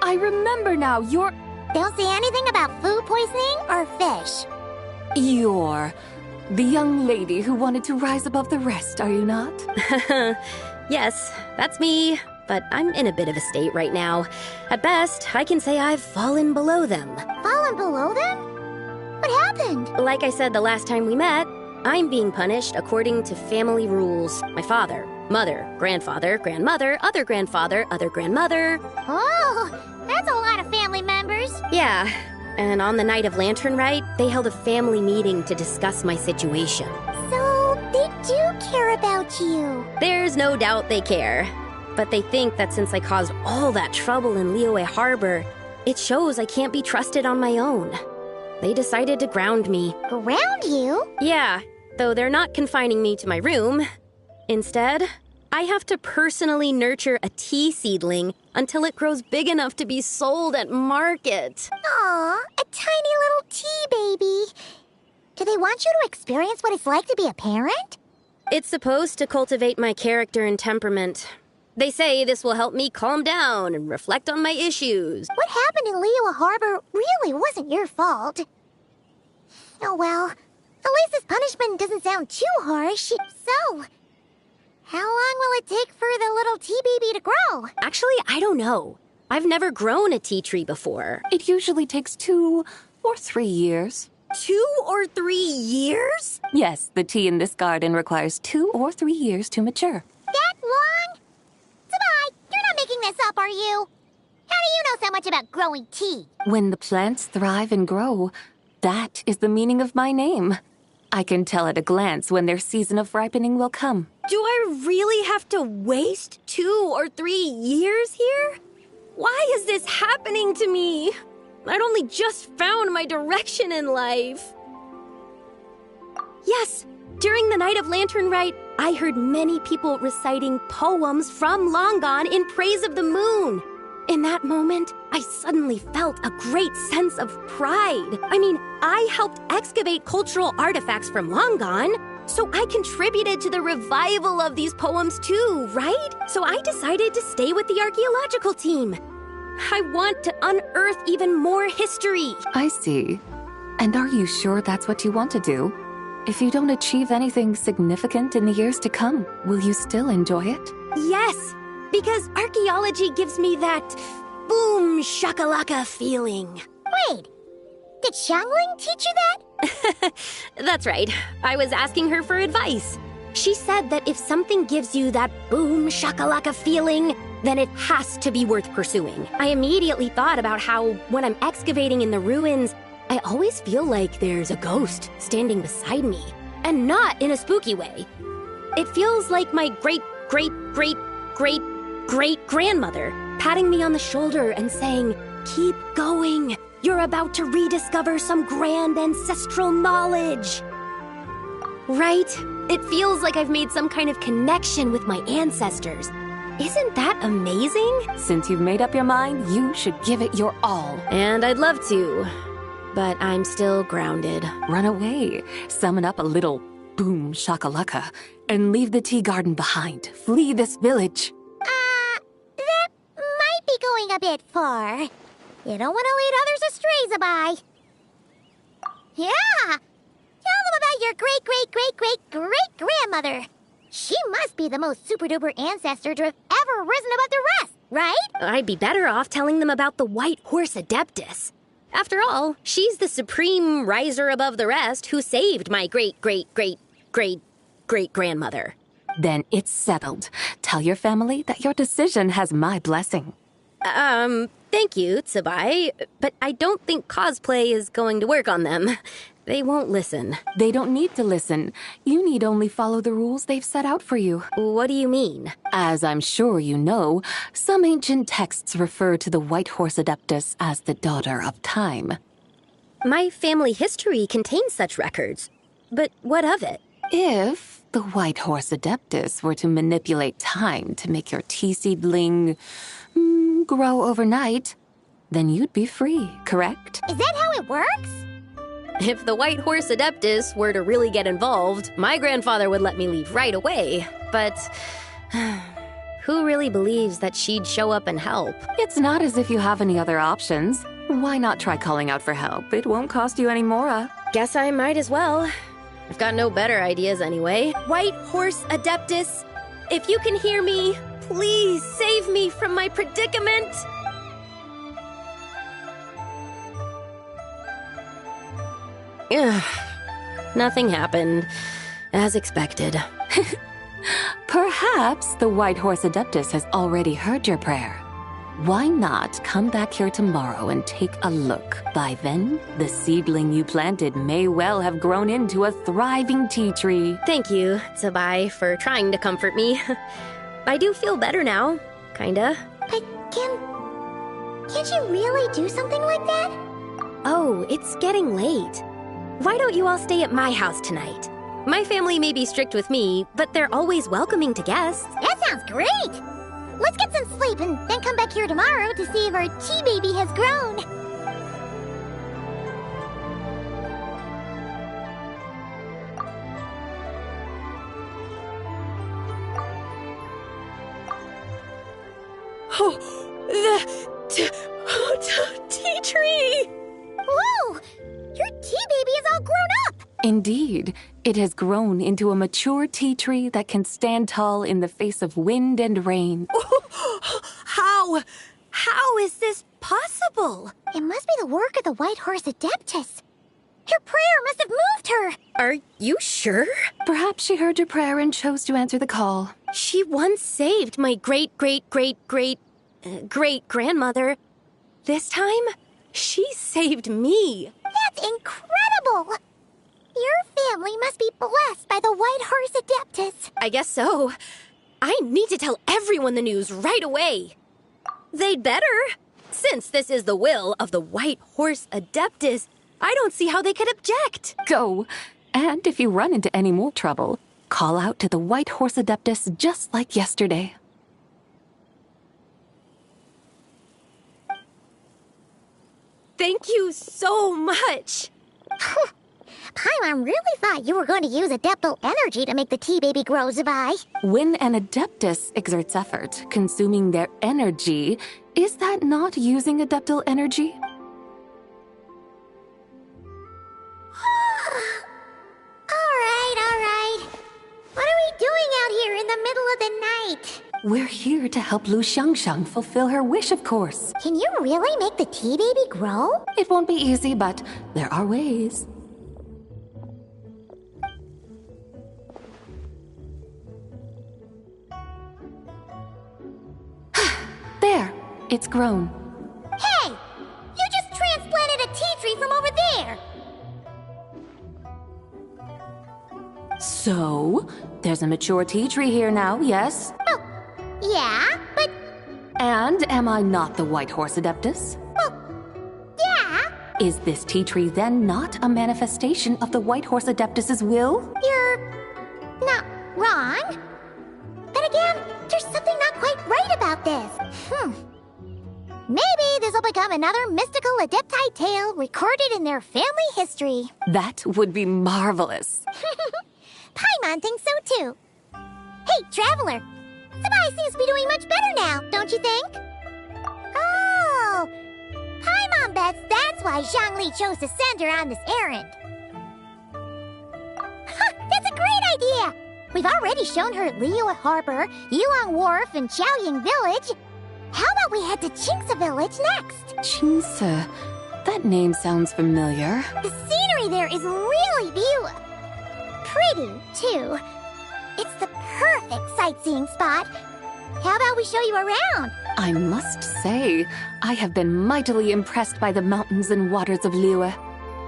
I remember now, you're... Don't say anything about food poisoning or fish. You're the young lady who wanted to rise above the rest, are you not? Yes, that's me. But I'm in a bit of a state right now. At best, I can say I've fallen below them. Fallen below them? What happened? Like I said the last time we met, I'm being punished according to family rules. My father, mother, grandfather, grandmother, other grandfather, other grandmother. Oh, that's a lot of family members. Yeah, and on the night of Lanternlit, they held a family meeting to discuss my situation. So, they do care about you. There's no doubt they care. But they think that since I caused all that trouble in Liyue Harbor, it shows I can't be trusted on my own. They decided to ground me. Ground you? Yeah, though they're not confining me to my room. Instead, I have to personally nurture a tea seedling until it grows big enough to be sold at market. Aw, a tiny little tea baby. Do they want you to experience what it's like to be a parent? It's supposed to cultivate my character and temperament. They say this will help me calm down and reflect on my issues. What happened in Liyue Harbor really wasn't your fault. Oh well, at least this punishment doesn't sound too harsh. So, how long will it take for the little tea baby to grow? Actually, I don't know. I've never grown a tea tree before. It usually takes 2 or 3 years. 2 or 3 years? Yes, the tea in this garden requires 2 or 3 years to mature. That long? Zabai, you're not making this up, are you? How do you know so much about growing tea? When the plants thrive and grow, that is the meaning of my name. I can tell at a glance when their season of ripening will come. Do I really have to waste 2 or 3 years here? Why is this happening to me? I'd only just found my direction in life. Yes, during the night of Lanternlit, I heard many people reciting poems from long gone in praise of the moon. In that moment, I suddenly felt a great sense of pride. I mean, I helped excavate cultural artifacts from long gone, so I contributed to the revival of these poems too, right? So I decided to stay with the archaeological team. I want to unearth even more history. I see. And are you sure that's what you want to do? If you don't achieve anything significant in the years to come, will you still enjoy it? Yes, because archaeology gives me that boom shakalaka feeling. Wait, did Xiangling teach you that? That's right. I was asking her for advice. She said that if something gives you that boom shakalaka feeling, then it has to be worth pursuing. I immediately thought about how when I'm excavating in the ruins, I always feel like there's a ghost standing beside me, and not in a spooky way. It feels like my great-great-great-great-great-grandmother patting me on the shoulder and saying, "Keep going. You're about to rediscover some grand ancestral knowledge." Right? It feels like I've made some kind of connection with my ancestors. Isn't that amazing? Since you've made up your mind, you should give it your all. And I'd love to. But I'm still grounded. Run away. Summon up a little boom shakalaka and leave the tea garden behind. Flee this village. That might be going a bit far. You don't want to lead others astray, Zabai. Yeah! Tell them about your great-great-great-great-great-grandmother. She must be the most super-duper ancestor to have ever risen above the rest, right? I'd be better off telling them about the White Horse Adeptus. After all, she's the supreme riser above the rest who saved my great-great-great-great-great-grandmother. Then it's settled. Tell your family that your decision has my blessing. Thank you, Tsubai, but I don't think cosplay is going to work on them. They won't listen. They don't need to listen. You need only follow the rules they've set out for you. What do you mean? As I'm sure you know, some ancient texts refer to the White Horse Adeptus as the daughter of time. My family history contains such records. But what of it? If the White Horse Adeptus were to manipulate time to make your tea seedling grow overnight, then you'd be free, correct? Is that how it works? If the White Horse Adeptus were to really get involved, my grandfather would let me leave right away. But who really believes that she'd show up and help? It's not as if you have any other options. Why not try calling out for help? It won't cost you any more. Guess I might as well. I've got no better ideas anyway. White Horse Adeptus, if you can hear me, please save me from my predicament. Nothing happened, as expected. Perhaps the White Horse Adeptus has already heard your prayer. Why not come back here tomorrow and take a look? By then, the seedling you planted may well have grown into a thriving tea tree. Thank you, Tsubai, for trying to comfort me. I do feel better now, kinda. But can't you really do something like that? Oh, it's getting late. Why don't you all stay at my house tonight? My family may be strict with me, but they're always welcoming to guests. That sounds great! Let's get some sleep and then come back here tomorrow to see if our tea baby has grown. Oh, the tea tree! Whoa! Your tea baby is all grown up! Indeed, it has grown into a mature tea tree that can stand tall in the face of wind and rain. How is this possible? It must be the work of the White Horse Adeptus. Your prayer must have moved her. Are you sure? Perhaps she heard your prayer and chose to answer the call. She once saved my great-great-great-great-great-grandmother. This time, she saved me. That's incredible! Your family must be blessed by the White Horse Adeptus. I guess so. I need to tell everyone the news right away. They'd better. Since this is the will of the White Horse Adeptus, I don't see how they could object. Go. And if you run into any more trouble, call out to the White Horse Adeptus just like yesterday. Thank you so much. Paimon really thought you were going to use Adeptal energy to make the tea baby grow, Zabai. When an Adeptus exerts effort, consuming their energy, is that not using Adeptal energy? All right. What are we doing out here in the middle of the night? We're here to help Lu Xiangxiang fulfill her wish, of course. Can you really make the tea baby grow? It won't be easy, but there are ways. There, it's grown. Hey! You just transplanted a tea tree from over there! So, there's a mature tea tree here now, yes? Oh, yeah, but... And am I not the White Horse Adeptus? Well, yeah. Is this tea tree then not a manifestation of the White Horse Adeptus's will? You're... not wrong. Then again, there's something not quite right about this. Maybe this will become another mystical Adepti tale recorded in their family history. That would be marvelous. Paimon thinks so too. Hey, Traveler! Sabai seems to be doing much better now, don't you think? Oh! Paimon bets that's why Zhongli chose to send her on this errand. That's a great idea! We've already shown her Liyue Harbor, Yulong Wharf, and Xiaoying Village. How about we head to Qingce Village next? Qingce? That name sounds familiar. The scenery there is really pretty, too. It's the perfect sightseeing spot. How about we show you around? I must say, I have been mightily impressed by the mountains and waters of Liyue.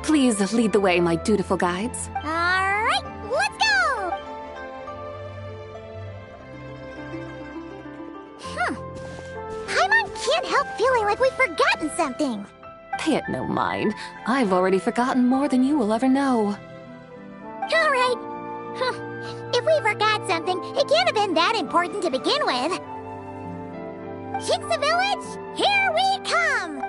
Please lead the way, my dutiful guides. All right, let's go! Paimon can't help feeling like we've forgotten something. Pay it no mind. I've already forgotten more than you will ever know. All right. If we forgot something, it can't have been that important to begin with. Qingce Village, here we come!